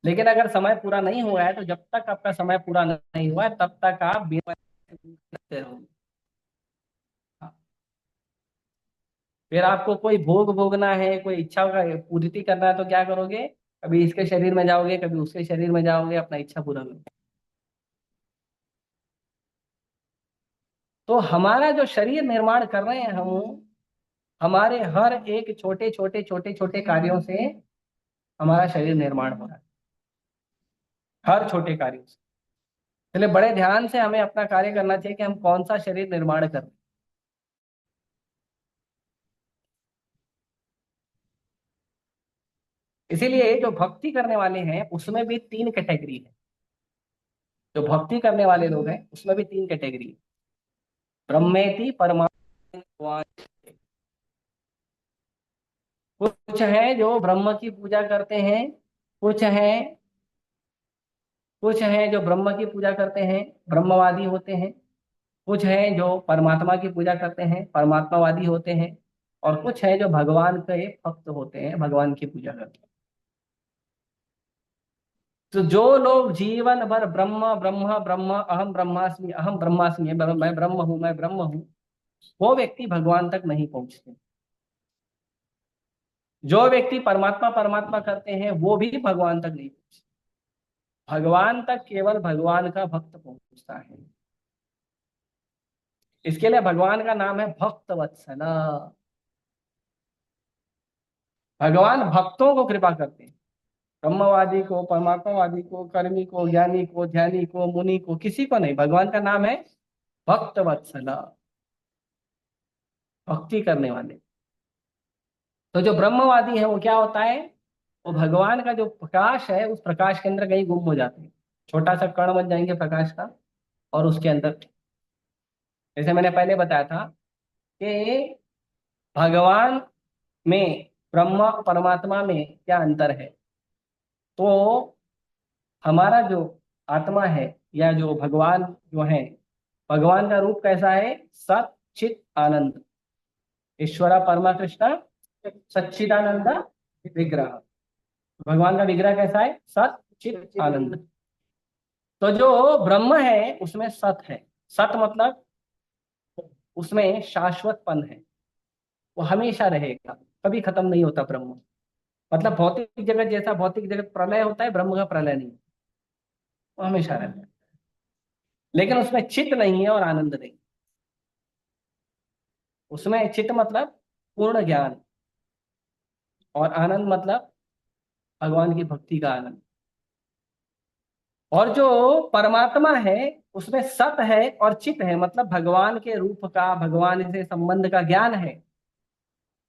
लेकिन अगर समय पूरा नहीं हुआ है, तो जब तक आपका समय पूरा नहीं हुआ है तब तक आप बीमार करते रहोगे। हाँ, फिर आपको कोई भोग भोगना है, कोई इच्छा का पूर्ति करना है, तो क्या करोगे, कभी इसके शरीर में जाओगे, कभी उसके शरीर में जाओगे, अपना इच्छा पूरा करो। तो हमारा जो शरीर निर्माण कर रहे हैं हम, हमारे हर एक छोटे छोटे छोटे छोटे कार्यों से हमारा शरीर निर्माण हो रहा है, हर छोटे कार्यों से। इसलिए बड़े ध्यान से हमें अपना कार्य करना चाहिए कि हम कौन सा शरीर निर्माण कर रहे हैं। इसीलिए जो भक्ति करने वाले हैं उसमें भी तीन कैटेगरी है। जो भक्ति करने वाले लोग हैं उसमें भी तीन कैटेगरी है। ब्रह्मेति परमात्मा, कुछ हैं जो ब्रह्म की पूजा करते हैं, कुछ हैं, कुछ हैं जो ब्रह्म की पूजा करते हैं, ब्रह्मवादी होते हैं। कुछ हैं जो परमात्मा की पूजा करते हैं, परमात्मावादी होते हैं। और कुछ हैं जो भगवान के भक्त होते हैं, भगवान की पूजा करते हैं। तो जो लोग जीवन भर ब्रह्म ब्रह्म ब्रह्म, अहम ब्रह्मास्मि, मैं ब्रह्म हूँ, मैं ब्रह्म हूँ, वो व्यक्ति भगवान तक नहीं पहुंचते। जो व्यक्ति परमात्मा परमात्मा करते हैं वो भी भगवान तक नहीं पहुंचते। भगवान तक केवल भगवान का भक्त पहुंचता है। इसके लिए भगवान का नाम है भक्त वत्सला। भगवान भक्तों को कृपा करते हैं, ब्रह्मवादी को, परमात्मावादी को, कर्मी को, ज्ञानी को, ध्यानी को, मुनि को, किसी को नहीं। भगवान का नाम है भक्त वत्सला, भक्ति करने वाले। तो जो ब्रह्मवादी है वो क्या होता है, वो भगवान का जो प्रकाश है उस प्रकाश के अंदर कहीं गुम हो जाते हैं। छोटा सा कण बन जाएंगे प्रकाश का, और उसके अंदर, जैसे मैंने पहले बताया था कि भगवान में, ब्रह्मा परमात्मा में क्या अंतर है। तो हमारा जो आत्मा है, या जो भगवान जो है, भगवान का रूप कैसा है, सत चित आनंद। ईश्वरा परमा कृष्ण सच्चिदानंद विग्रह। भगवान का विग्रह कैसा है, सत चित आनंद। तो जो ब्रह्म है उसमें सत है। सत मतलब उसमें शाश्वतपन है, वो हमेशा रहेगा, कभी खत्म नहीं होता ब्रह्म। मतलब भौतिक जगत जैसा भौतिक जगत प्रलय होता है, ब्रह्म का प्रलय नहीं, वो हमेशा रहता है। लेकिन उसमें चित्त नहीं है और आनंद नहीं। उसमें चित्त मतलब पूर्ण ज्ञान, और आनंद मतलब भगवान की भक्ति का आनंद। और जो परमात्मा है उसमें सत है और चित है, मतलब भगवान के रूप का, भगवान से संबंध का ज्ञान है,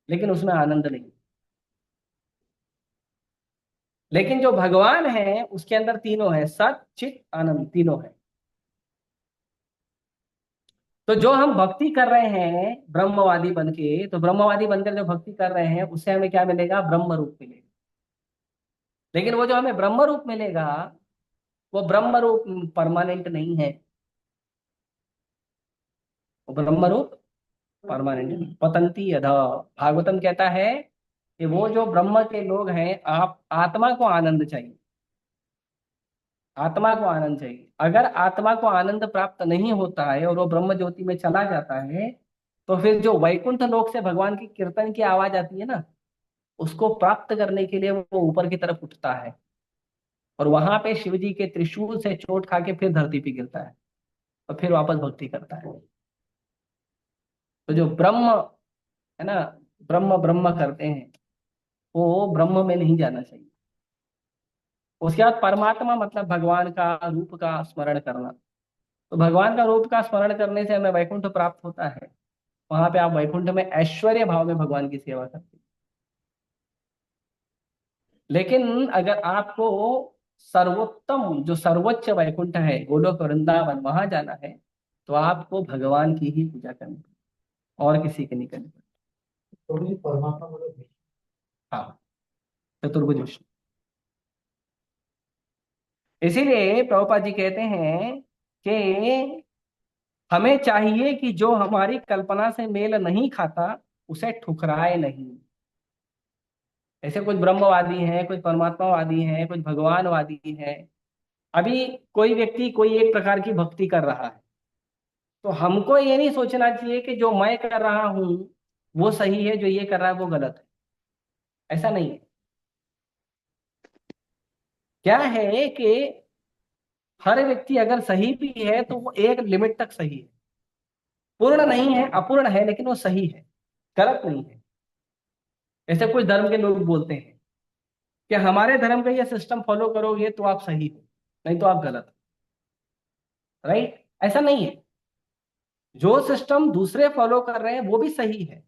लेकिन उसमें आनंद नहीं। लेकिन जो भगवान है उसके अंदर तीनों है, सत चित आनंद, तीनों है। तो जो हम भक्ति कर रहे हैं ब्रह्मवादी बन के, तो ब्रह्मवादी बनकर जो भक्ति कर रहे हैं उससे हमें क्या मिलेगा, ब्रह्म रूप मिलेगा। लेकिन वो जो हमें ब्रह्म रूप मिलेगा, वो ब्रह्म रूप परमानेंट नहीं है। वो ब्रह्म रूप परमानेंट नहीं, पतंती यथा। भागवतम कहता है कि वो जो ब्रह्म के लोग हैं, आप आत्मा को आनंद चाहिए, आत्मा को आनंद चाहिए। अगर आत्मा को आनंद प्राप्त नहीं होता है और वो ब्रह्म ज्योति में चला जाता है, तो फिर जो वैकुंठ लोक से भगवान की कीर्तन की आवाज आती है ना, उसको प्राप्त करने के लिए वो ऊपर की तरफ उठता है, और वहां पे शिव जी के त्रिशूल से चोट खा के फिर धरती पे गिरता है, और फिर वापस भक्ति करता है। तो जो ब्रह्म है ना, ब्रह्म ब्रह्म करते हैं, वो ब्रह्म में नहीं जाना चाहिए। उसके बाद परमात्मा मतलब भगवान का रूप का स्मरण करना। तो भगवान का रूप का स्मरण करने से हमें वैकुंठ प्राप्त होता है। वहां पे आप वैकुंठ में ऐश्वर्य भाव में भगवान की सेवा करते हैं। लेकिन अगर आपको सर्वोत्तम जो सर्वोच्च वैकुंठ है, गोलोक वृंदावन, वहां जाना है, तो आपको भगवान की ही पूजा करनी पड़ेगी, और किसी की नहीं करनी पड़ेगी। तो भी परमात्मा मतलब हाँ, चतुर्भुज विष्णु। इसीलिए प्रभुपाद जी कहते हैं कि हमें चाहिए कि जो हमारी कल्पना से मेल नहीं खाता उसे ठुकराए नहीं। ऐसे कुछ ब्रह्मवादी हैं, कुछ परमात्मावादी हैं, कुछ भगवानवादी हैं। अभी कोई व्यक्ति कोई एक प्रकार की भक्ति कर रहा है, तो हमको ये नहीं सोचना चाहिए कि जो मैं कर रहा हूं वो सही है, जो ये कर रहा है वो गलत है। ऐसा नहीं है। क्या है कि हर व्यक्ति अगर सही भी है तो वो एक लिमिट तक सही है, पूर्ण नहीं है, अपूर्ण है, लेकिन वो सही है, गलत नहीं है। ऐसे कुछ धर्म के लोग बोलते हैं कि हमारे धर्म का ये सिस्टम फॉलो करोगे तो आप सही हो, नहीं तो आप गलत हो। राइट? ऐसा नहीं है। जो सिस्टम दूसरे फॉलो कर रहे हैं वो भी सही है,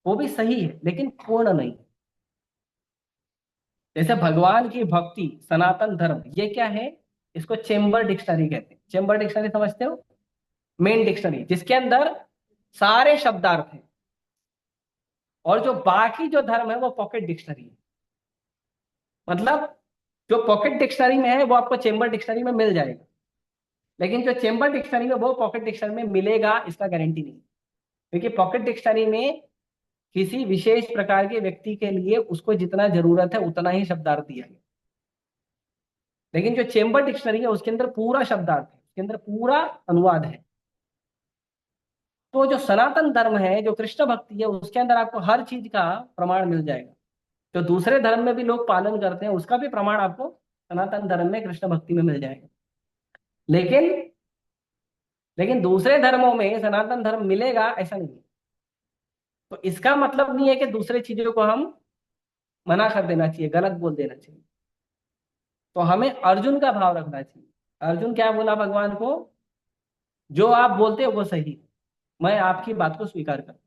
वो भी सही है, लेकिन पूर्ण नहीं। जैसे भगवान की भक्ति, सनातन धर्म, ये क्या है? इसको चेम्बर डिक्शनरी कहते हैं। चेम्बर डिक्शनरी समझते हो? मेन डिक्शनरी जिसके अंदर सारे शब्दार्थ हैं। और जो बाकी जो धर्म है वो पॉकेट डिक्शनरी है। मतलब जो पॉकेट डिक्शनरी में है वो आपको चेम्बर डिक्शनरी में मिल जाएगा, लेकिन जो चेम्बर डिक्शनरी में वो पॉकेट डिक्शनरी में मिलेगा इसका गारंटी नहीं। क्योंकि पॉकेट डिक्शनरी में किसी विशेष प्रकार के व्यक्ति के लिए उसको जितना जरूरत है उतना ही शब्दार्थ दिया गया। लेकिन जो चेम्बर डिक्शनरी है उसके अंदर पूरा शब्दार्थ है, उसके अंदर पूरा अनुवाद है। तो जो सनातन धर्म है, जो कृष्ण भक्ति है, उसके अंदर आपको हर चीज का प्रमाण मिल जाएगा। जो दूसरे धर्म में भी लोग पालन करते हैं उसका भी प्रमाण आपको सनातन धर्म में, कृष्ण भक्ति में मिल जाएगा। लेकिन लेकिन दूसरे धर्मों में सनातन धर्म मिलेगा ऐसा नहीं है। तो इसका मतलब नहीं है कि दूसरे चीजों को हम मना कर देना चाहिए, गलत बोल देना चाहिए। तो हमें अर्जुन का भाव रखना चाहिए। अर्जुन क्या बोला भगवान को? जो आप बोलते हो वो सही है, मैं आपकी बात को स्वीकार करता हूं।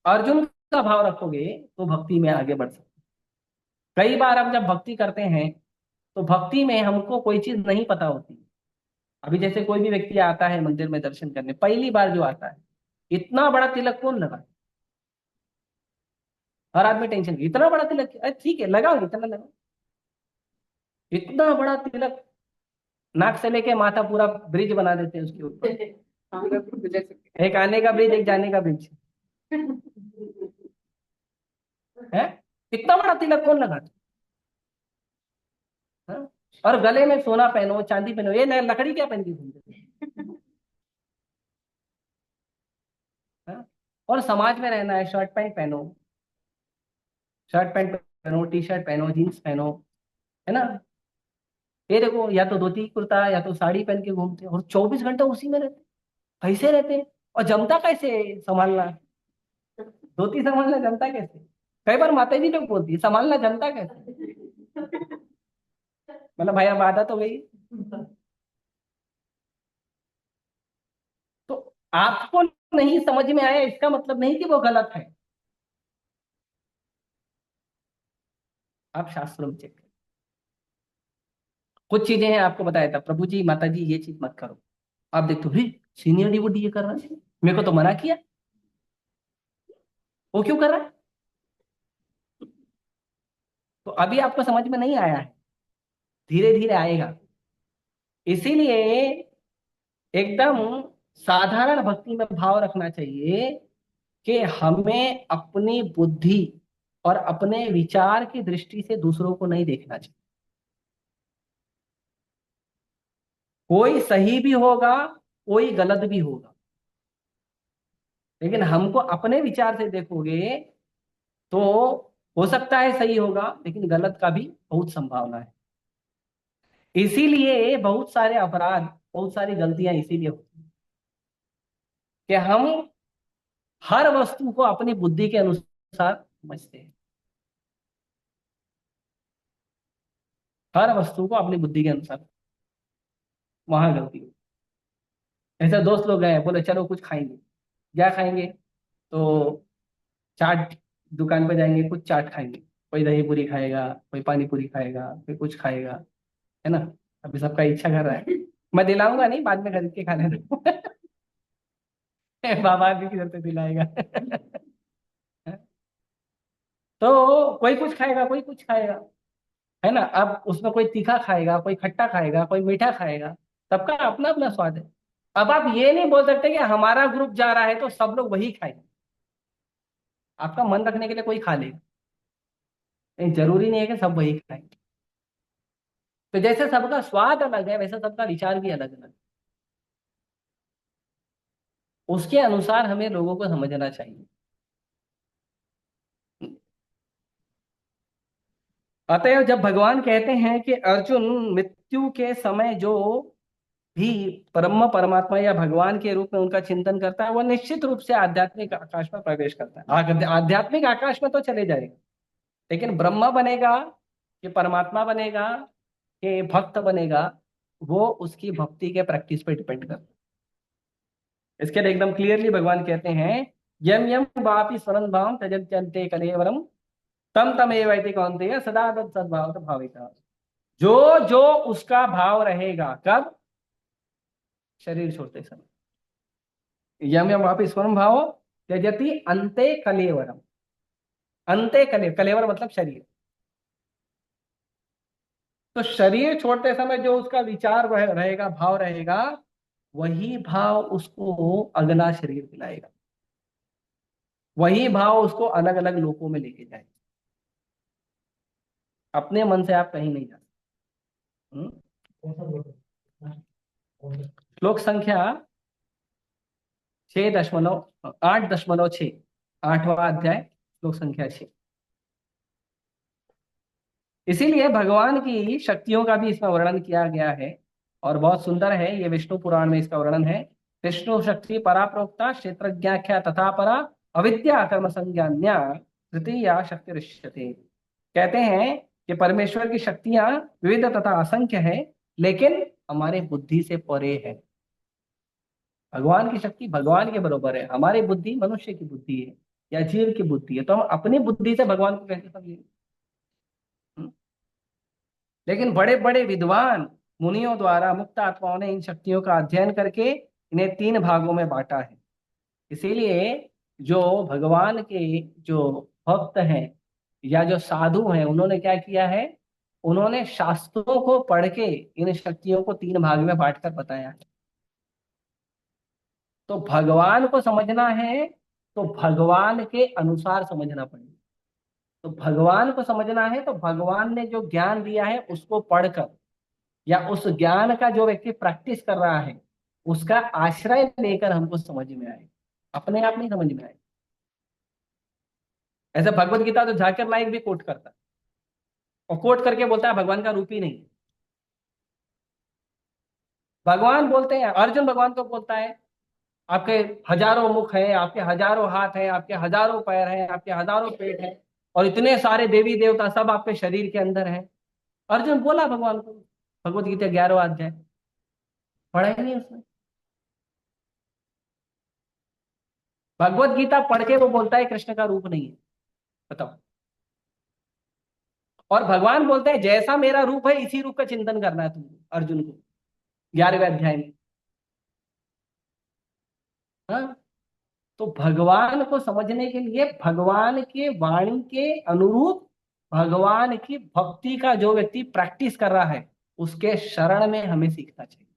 अर्जुन का भाव रखोगे तो भक्ति में आगे बढ़ सकते। कई बार हम जब भक्ति करते हैं तो भक्ति में हमको कोई चीज नहीं पता होती। अभी जैसे कोई भी व्यक्ति आता है मंदिर में दर्शन करने, पहली बार जो आता है, इतना बड़ा तिलक कौन लगा? हर आदमी टेंशन, इतना बड़ा तिलक, अरे ठीक है लगाओ, इतना लगाओ। इतना बड़ा तिलक, नाक से लेके माथा पूरा ब्रिज बना देते हैं उसके ऊपर। एक आने का ब्रिज, एक जाने का ब्रिज है। इतना बड़ा तिलक कौन लगाता है? हाँ? और गले में सोना पहनो, चांदी पहनो, ये लकड़ी क्या पहन के घूमते हैं? हाँ? और समाज में रहना है, शर्ट पैंट पहनो, शर्ट पैंट पहनो, टी शर्ट पहनो, जीन्स पहनो, है ना? ये देखो, या तो धोती कुर्ता या तो साड़ी पहन के घूमते हैं और 24 घंटा उसी में रहते हैं। कैसे रहते हैं? और जमता कैसे संभालना? धोती संभालना जमता कैसे? कई बार माता जी लोग बोलती है संभालना जमता कैसे? मतलब भाई अब आदत हो गई। तो आपको नहीं समझ में आया इसका मतलब नहीं कि वो गलत है। आप शास्त्रों में चेक करें। कुछ चीजें हैं, आपको बताया था प्रभु जी माता जी ये चीज मत करो, आप देखते हो सीनियर डिवोटी ये कर रहा है, मेरे को तो मना किया, वो क्यों कर रहा है? तो अभी आपको समझ में नहीं आया है, धीरे धीरे आएगा। इसीलिए एकदम साधारण भक्ति में भाव रखना चाहिए कि हमें अपनी बुद्धि और अपने विचार की दृष्टि से दूसरों को नहीं देखना चाहिए। कोई सही भी होगा, कोई गलत भी होगा, लेकिन हमको अपने विचार से देखोगे तो हो सकता है सही होगा, लेकिन गलत का भी बहुत संभावना है। इसीलिए बहुत सारे अपराध, बहुत सारी गलतियां इसीलिए होती हैं कि हम हर वस्तु को अपनी बुद्धि के अनुसार समझते हैं। हर वस्तु को अपनी बुद्धि के अनुसार, वहां गलती होती है। ऐसे दोस्त लोग गए, बोले चलो कुछ खाएंगे। क्या खाएंगे? तो चाट दुकान पे जाएंगे, कुछ चाट खाएंगे। कोई दही पूरी खाएगा, कोई पानी पूरी खाएगा, कोई कुछ खाएगा, है ना? अभी सबका इच्छा कर रहा है। मैं दिलाऊंगा नहीं, बाद में खरीद के खाने दो। बाबा भी किधर से दिलाएगा? तो कोई कुछ खाएगा, कोई कुछ खाएगा, है ना? अब उसमें कोई तीखा खाएगा, कोई खट्टा खाएगा, कोई मीठा खाएगा। सबका अपना अपना स्वाद है। अब आप ये नहीं बोल सकते कि हमारा ग्रुप जा रहा है तो सब लोग वही खाएंगे। आपका मन रखने के लिए कोई खा लेगा, नहीं जरूरी नहीं है कि सब वही खाएंगे। तो जैसे सबका स्वाद अलग है वैसे सबका विचार भी अलग अलग। उसके अनुसार हमें लोगों को समझना चाहिए। अतएव जब भगवान कहते हैं कि अर्जुन, मृत्यु के समय जो भी ब्रह्म परमात्मा या भगवान के रूप में उनका चिंतन करता है, वह निश्चित रूप से आध्यात्मिक आकाश में प्रवेश करता है। आध्यात्मिक आकाश में तो चले जाएगा, लेकिन ब्रह्म बनेगा कि परमात्मा बनेगा कि भक्त बनेगा, वो उसकी भक्ति के प्रैक्टिस पे डिपेंड करता है। इसके लिए एकदम क्लियरली भगवान कहते हैं, यम यम वापि स्वरन भाव त्यजत्यन्ते कलेवरम तम तमेवैति कौन्तेय सदा तत् सद्भाव भाविता। जो जो उसका भाव रहेगा, कब? शरीर छोड़ते समय। यम यम वापि स्वरम भाव त्यजति अंते कलेवरम। अंते कलेवर मतलब शरीर। तो शरीर छोड़ते समय जो उसका विचार रहेगा, भाव रहेगा, वही भाव उसको अगला शरीर दिलाएगा, वही भाव उसको अलग अलग लोकों में लेके जाएगा। अपने मन से आप कहीं नहीं जा सकते। कौन सा बोल रहे हैं? कौन सा? श्लोक संख्या 6.8.6, 8वां अध्याय, श्लोक संख्या 6। इसीलिए भगवान की शक्तियों का भी इसमें वर्णन किया गया है, और बहुत सुंदर है। ये विष्णु पुराण में इसका वर्णन है। विष्णु शक्ति परा प्रोक्ता क्षेत्रज्ञाख्या तथा परा अविद्या कर्म संज्ञान्या तृतीया शक्ति ऋष्यते। कहते हैं कि परमेश्वर की शक्तियां विविध तथा असंख्य है, लेकिन हमारे बुद्धि से परे है। भगवान की शक्ति भगवान के बराबर है, हमारी बुद्धि मनुष्य की बुद्धि है या जीव की बुद्धि है। तो हम अपनी बुद्धि से भगवान को कैसे समझेंगे? हम्म? लेकिन बड़े बड़े विद्वान मुनियों द्वारा मुक्त आत्माओं ने इन शक्तियों का अध्ययन करके इन्हें 3 भागों में बांटा है। इसीलिए जो भगवान के जो भक्त हैं या जो साधु हैं, उन्होंने क्या किया है? उन्होंने शास्त्रों को पढ़ के इन शक्तियों को 3 भाग में बांटकर बताया है। तो भगवान को समझना है तो भगवान के अनुसार समझना पड़ेगा। तो भगवान को समझना है तो भगवान ने जो ज्ञान दिया है उसको पढ़कर, या उस ज्ञान का जो व्यक्ति प्रैक्टिस कर रहा है उसका आश्रय लेकर हमको समझ में आए, अपने आप नहीं समझ में आए। ऐसे भगवत गीता तो जाकिर नाइक भी कोट करता है, और कोट करके बोलता है भगवान का रूप ही नहीं है। भगवान बोलते हैं, अर्जुन भगवान को बोलता है, आपके हजारों मुख हैं, आपके हजारों हाथ हैं, आपके हजारों पैर हैं, आपके हजारों पेट हैं, और इतने सारे देवी देवता सब आपके शरीर के अंदर हैं। अर्जुन बोला भगवान को, भगवत गीता 11वां अध्याय, पढ़ा ही नहीं उसने। भगवत गीता पढ़ के वो बोलता है कृष्ण का रूप नहीं है। बताओ। और भगवान बोलते हैं जैसा मेरा रूप है इसी रूप का चिंतन करना है तुमको, अर्जुन को, 11वें अध्याय में। हाँ। तो भगवान को समझने के लिए भगवान के वाणी के अनुरूप भगवान की भक्ति का जो व्यक्ति प्रैक्टिस कर रहा है उसके शरण में हमें सीखना चाहिए।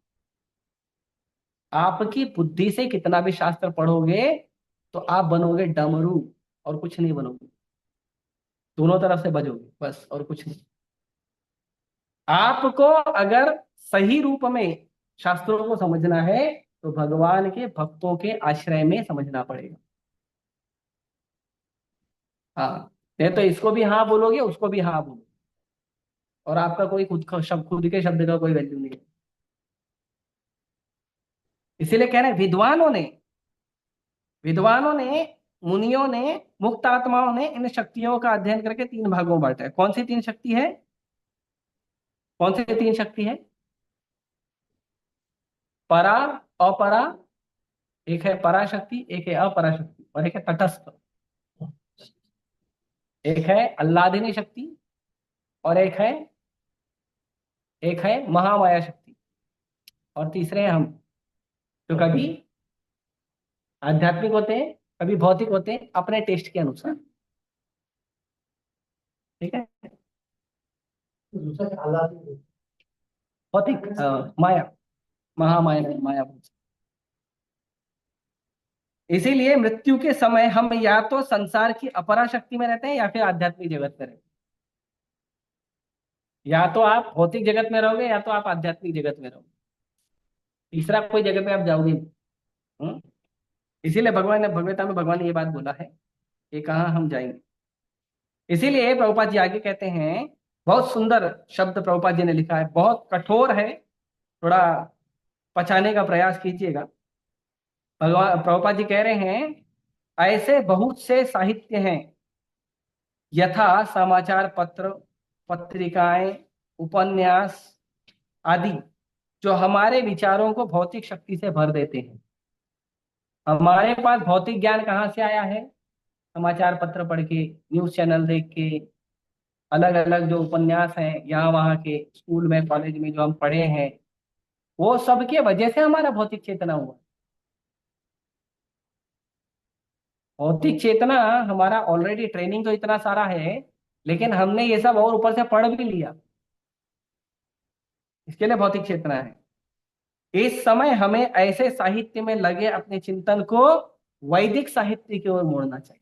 आपकी बुद्धि से कितना भी शास्त्र पढ़ोगे तो आप बनोगे डमरू, और कुछ नहीं बनोगे। दोनों तरफ से बजोगे बस, और कुछ नहीं। आपको अगर सही रूप में शास्त्रों को समझना है तो भगवान के भक्तों के आश्रय में समझना पड़ेगा। हाँ। नहीं तो इसको भी हाँ बोलोगे, उसको भी हाँ बोलोगे, और आपका कोई खुद का शब्द, खुद के शब्द का कोई वैल्यू नहीं है। इसीलिए कह रहे हैं विद्वानों ने, मुनियों ने, मुक्त आत्माओं ने इन शक्तियों का अध्ययन करके 3 भागों में बांटा है। कौन सी 3 शक्ति है? कौन सी 3 शक्ति है? परा, अपरा, एक है पराशक्ति, एक है अपराशक्ति, और एक है तटस्थ। एक है अल्लादिनी शक्ति, और एक है महामाया शक्ति, और तीसरे हैं हम, जो कभी आध्यात्मिक होते हैं, कभी भौतिक होते हैं, अपने टेस्ट के अनुसार। ठीक है। तो दूसरा क्या हालात है? भौतिक माया, महामाया नहीं, माया बोल सकते। इसीलिए मृत्यु के समय हम या तो संसार की अपरा शक्ति में रहते हैं या फिर आध्यात्मिक जगत में रहते हैं। या तो आप भौतिक जगत में रहोगे या तो आप आध्यात्मिक जगत में रहोगे, तीसरा कोई जगह पे आप जाओगे नहीं। हम्म? इसीलिए भगवान ने भगवता में भगवान ने ये बात बोला है कि कहाँ हम जाएंगे। इसीलिए प्रभुपाद जी आगे कहते हैं बहुत सुंदर शब्द प्रभुपाद जी ने लिखा है, बहुत कठोर है, थोड़ा पचाने का प्रयास कीजिएगा। भगवान प्रभुपाद जी कह रहे हैं, ऐसे बहुत से साहित्य हैं, यथा समाचार पत्र, पत्रिकाएं, उपन्यास आदि, जो हमारे विचारों को भौतिक शक्ति से भर देते हैं। हमारे पास भौतिक ज्ञान कहाँ से आया है? समाचार पत्र पढ़ के, न्यूज चैनल देख के, अलग अलग जो उपन्यास हैं यहाँ वहाँ के, स्कूल में कॉलेज में जो हम पढ़े हैं, वो सब के वजह से हमारा भौतिक चेतना हुआ। भौतिक चेतना हमारा ऑलरेडी ट्रेनिंग तो इतना सारा है, लेकिन हमने ये सब और ऊपर से पढ़ भी लिया, इसके लिए भौतिक चेतना है। इस समय हमें ऐसे साहित्य में लगे अपने चिंतन को वैदिक साहित्य की ओर मोड़ना चाहिए।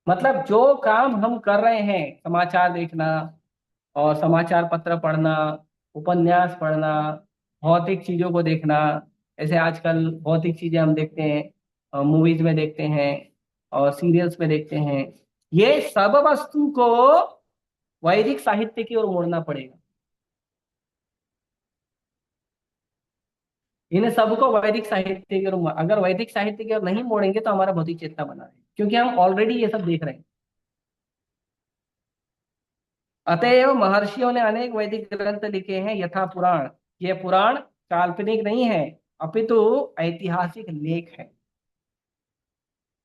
मतलब जो काम हम कर रहे हैं, समाचार देखना और समाचार पत्र पढ़ना, उपन्यास पढ़ना, भौतिक चीजों को देखना, ऐसे आजकल भौतिक चीजें हम देखते हैं, मूवीज में देखते हैं और सीरियल्स में देखते हैं, ये सब वस्तु को वैदिक साहित्य की ओर मोड़ना पड़ेगा। इन सबको वैदिक साहित्य की ओर, अगर वैदिक साहित्य की ओर नहीं मोड़ेंगे तो हमारा भौतिक चेतना बना है, क्योंकि हम ऑलरेडी ये सब देख रहे हैं। अतएव महर्षियों ने अनेक वैदिक ग्रंथ लिखे हैं, यथा पुराण। ये पुराण काल्पनिक नहीं है, अपितु ऐतिहासिक लेख है।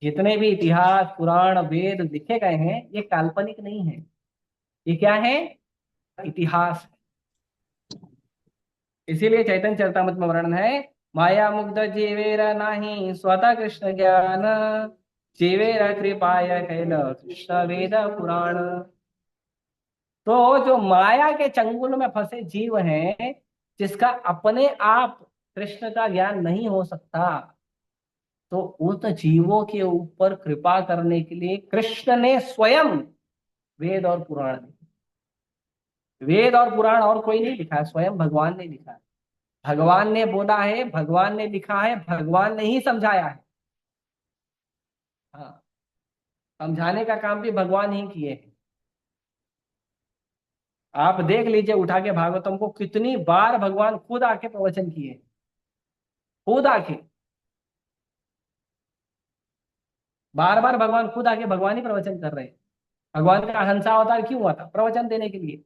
जितने भी इतिहास, पुराण, वेद लिखे गए हैं, ये काल्पनिक नहीं है। ये क्या है? इतिहास। इसीलिए चैतन्य चरितामृत में वर्णन है, माया मुग्ध जीवेर नाही स्वतः कृष्ण ज्ञान, जीवेर कृपाय कैल कृष्ण वेद पुराण। तो जो माया के चंगुल में फंसे जीव हैं, जिसका अपने आप कृष्ण का ज्ञान नहीं हो सकता, तो उन जीवों के ऊपर कृपा करने के लिए कृष्ण ने स्वयं वेद और पुराण लिखे। वेद और पुराण और कोई नहीं लिखा है, स्वयं भगवान ने लिखा है। भगवान ने बोला है, भगवान ने लिखा है, भगवान ने ही समझाया है। हाँ, समझाने का काम भी भगवान ही किए हैं। आप देख लीजिए उठा के भागवतम को, कितनी बार भगवान खुद आके प्रवचन किए, खुद आके, बार बार भगवान खुद आके भगवान ही प्रवचन कर रहे हैं। भगवान का हंसा अवतार क्यों हुआ था? प्रवचन देने के लिए।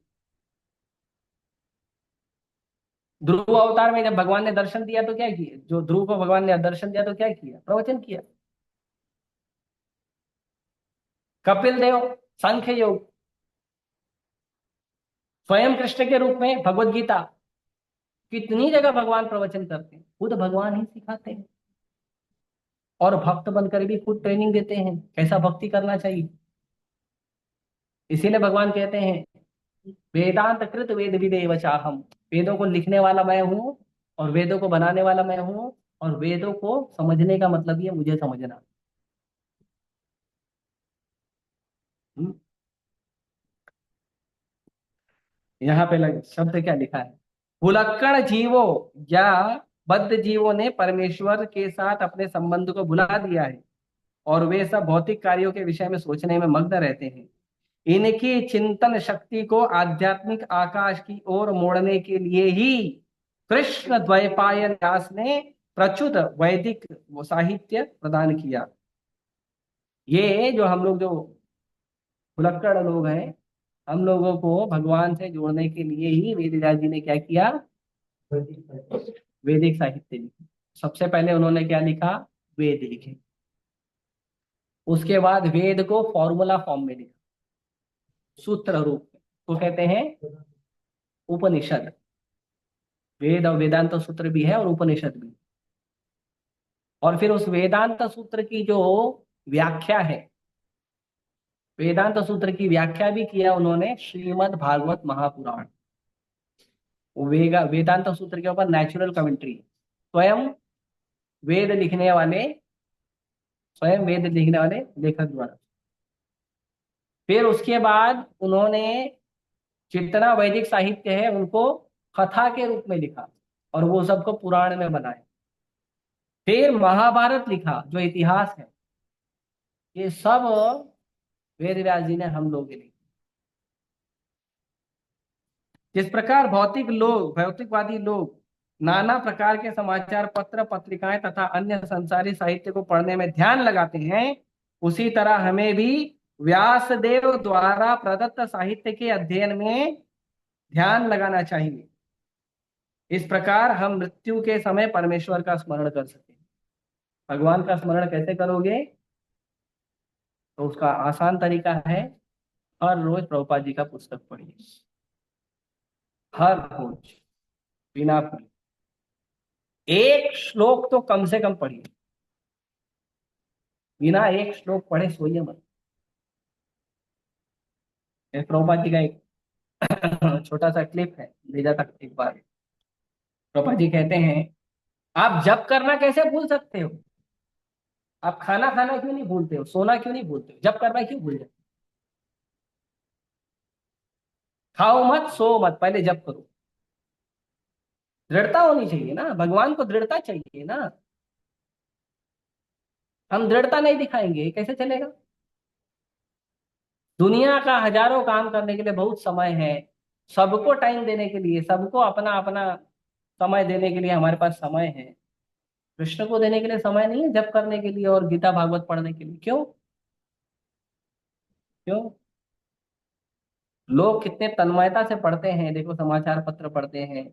ध्रुव अवतार में जब भगवान ने दर्शन दिया तो क्या किया? जो ध्रुव को भगवान ने दर्शन दिया तो क्या किया? प्रवचन किया। कपिल देव सांख्य योग, स्वयं कृष्ण के रूप में भगवत गीता, कितनी जगह भगवान प्रवचन करते हैं, खुद भगवान ही सिखाते हैं। और भक्त बनकर भी खुद ट्रेनिंग देते हैं कैसा भक्ति करना चाहिए। इसीलिए भगवान कहते हैं, वेदांत कृत वेद विदेव चाहम। वेदों को लिखने वाला मैं हूँ, और वेदों को बनाने वाला मैं हूँ, और वेदों को समझने का मतलब ये मुझे समझना। हम्म, यहाँ पे शब्द क्या लिखा है? भुलक्कड़ जीवों या बद्ध जीवों ने परमेश्वर के साथ अपने संबंध को भुला दिया है, और वे सब भौतिक कार्यों के विषय में सोचने में मग्न रहते हैं। इनकी चिंतन शक्ति को आध्यात्मिक आकाश की ओर मोड़ने के लिए ही कृष्ण द्वैपायन व्यास ने प्रचुर वैदिक साहित्य प्रदान किया। ये जो हम लोग जो भुलक्कड़ लोग हैं, हम लोगों को भगवान से जोड़ने के लिए ही वेदव्यास जी ने क्या किया? वैदिक साहित्य लिखा। सबसे पहले उन्होंने क्या लिखा? वेद लिखे। उसके बाद वेद को फॉर्मूला फॉर्म में लिखा, सूत्र रूप में, तो कहते हैं उपनिषद। वेद और वेदांत सूत्र भी है और उपनिषद भी। और फिर उस वेदांत सूत्र की जो व्याख्या है, वेदांत सूत्र की व्याख्या भी किया उन्होंने श्रीमद् भागवत महापुराण। वेदांत सूत्र के ऊपर नेचुरल कमेंट्री, स्वयं वेद लिखने वाले, स्वयं वेद लिखने वाले लेखक द्वारा। फिर उसके बाद उन्होंने जितना वैदिक साहित्य है उनको कथा के रूप में लिखा, और वो सबको पुराण में बनाए। फिर महाभारत लिखा जो इतिहास है। ये सब वेद व्यास जी ने हम लोग के लिए। जिस प्रकार भौतिकवादी लोग नाना प्रकार के समाचार पत्र पत्रिकाएं तथा अन्य संसारी साहित्य को पढ़ने में ध्यान लगाते हैं, उसी तरह हमें भी व्यासदेव द्वारा प्रदत्त साहित्य के अध्ययन में ध्यान लगाना चाहिए। इस प्रकार हम मृत्यु के समय परमेश्वर का स्मरण कर सकें। भगवान का स्मरण कैसे करोगे? तो उसका आसान तरीका है, हर रोज प्रभुपाद जी का पुस्तक पढ़िए, हर रोज, बिना भूले एक श्लोक तो कम से कम पढ़िए। बिना एक श्लोक पढ़े सोइए मत। ये प्रभुपाद जी का एक छोटा सा क्लिप है, भेजा था एक बार। प्रभुपाद जी कहते हैं, आप जप करना कैसे भूल सकते हो? आप खाना खाना क्यों नहीं भूलते हो? सोना क्यों नहीं भूलते हो? जप करना क्यों भूल जाते हो? खाओ मत, सो मत, पहले जप करो। दृढ़ता होनी चाहिए ना, भगवान को दृढ़ता चाहिए ना। हम दृढ़ता नहीं दिखाएंगे कैसे चलेगा? दुनिया का हजारों काम करने के लिए बहुत समय है, सबको टाइम देने के लिए, सबको अपना अपना समय देने के लिए हमारे पास समय है। कृष्ण को देने के लिए समय नहीं है, जप करने के लिए और गीता भागवत पढ़ने के लिए? क्यों? क्यों? लोग कितने तन्मयता से पढ़ते हैं, देखो, समाचार पत्र पढ़ते हैं,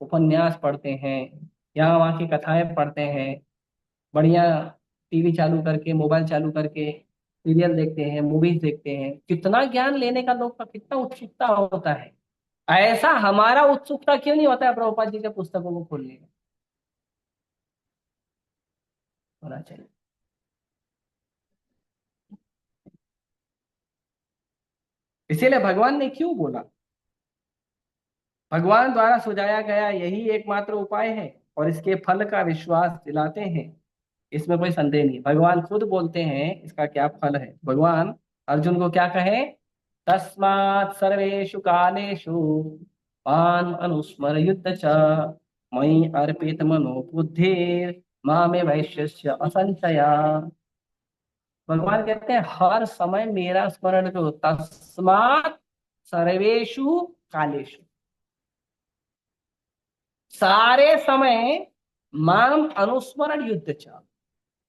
उपन्यास पढ़ते हैं, यहाँ वहाँ की कथाएं पढ़ते हैं, बढ़िया टीवी चालू करके, मोबाइल चालू करके सीरियल देखते हैं, मूवीज देखते हैं। कितना ज्ञान लेने का लोग का कितना उत्सुकता होता है। ऐसा हमारा उत्सुकता क्यों नहीं होता है प्रभुपाद जी के पुस्तकों को खोलने का? होना चाहिए। इसीलिए भगवान ने क्यों बोला? भगवान द्वारा सुझाया गया यही एकमात्र उपाय है, और इसके फल का विश्वास दिलाते हैं, इसमें कोई संदेह नहीं। भगवान खुद बोलते हैं इसका क्या फल है। भगवान अर्जुन को क्या कहे? तस्मात् सर्वेषु कालेषु माम् अनुस्मर युद्ध च, मयि अर्पित मनो बुद्धिर मामे वैश्यस्य असंशया। भगवान कहते हैं हर समय मेरा स्मरण करो। तस्मात् सर्वेषु कालेषु, सारे समय, माम अनुस्मरण युद्ध च,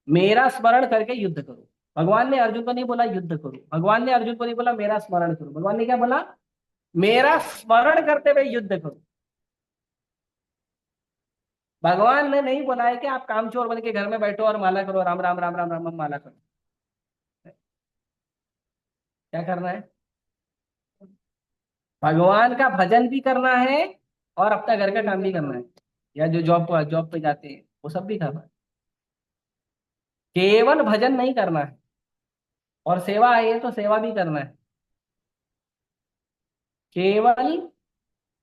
मेरा स्मरण करके युद्ध करो। भगवान ने अर्जुन को नहीं बोला युद्ध करो, भगवान ने अर्जुन को नहीं बोला मेरा स्मरण करो, भगवान ने क्या बोला? मेरा स्मरण करते हुए युद्ध करो। भगवान ने नहीं बोला है कि आप कामचोर बन के घर में बैठो और माला करो, राम राम राम राम राम राम माला करो। क्या करना है? भगवान का भजन भी करना है और अपना घर का काम भी करना है। या जो जॉब पे जाते हैं वो सब भी करना है। केवल भजन नहीं करना है, और सेवा है तो सेवा भी करना है। केवल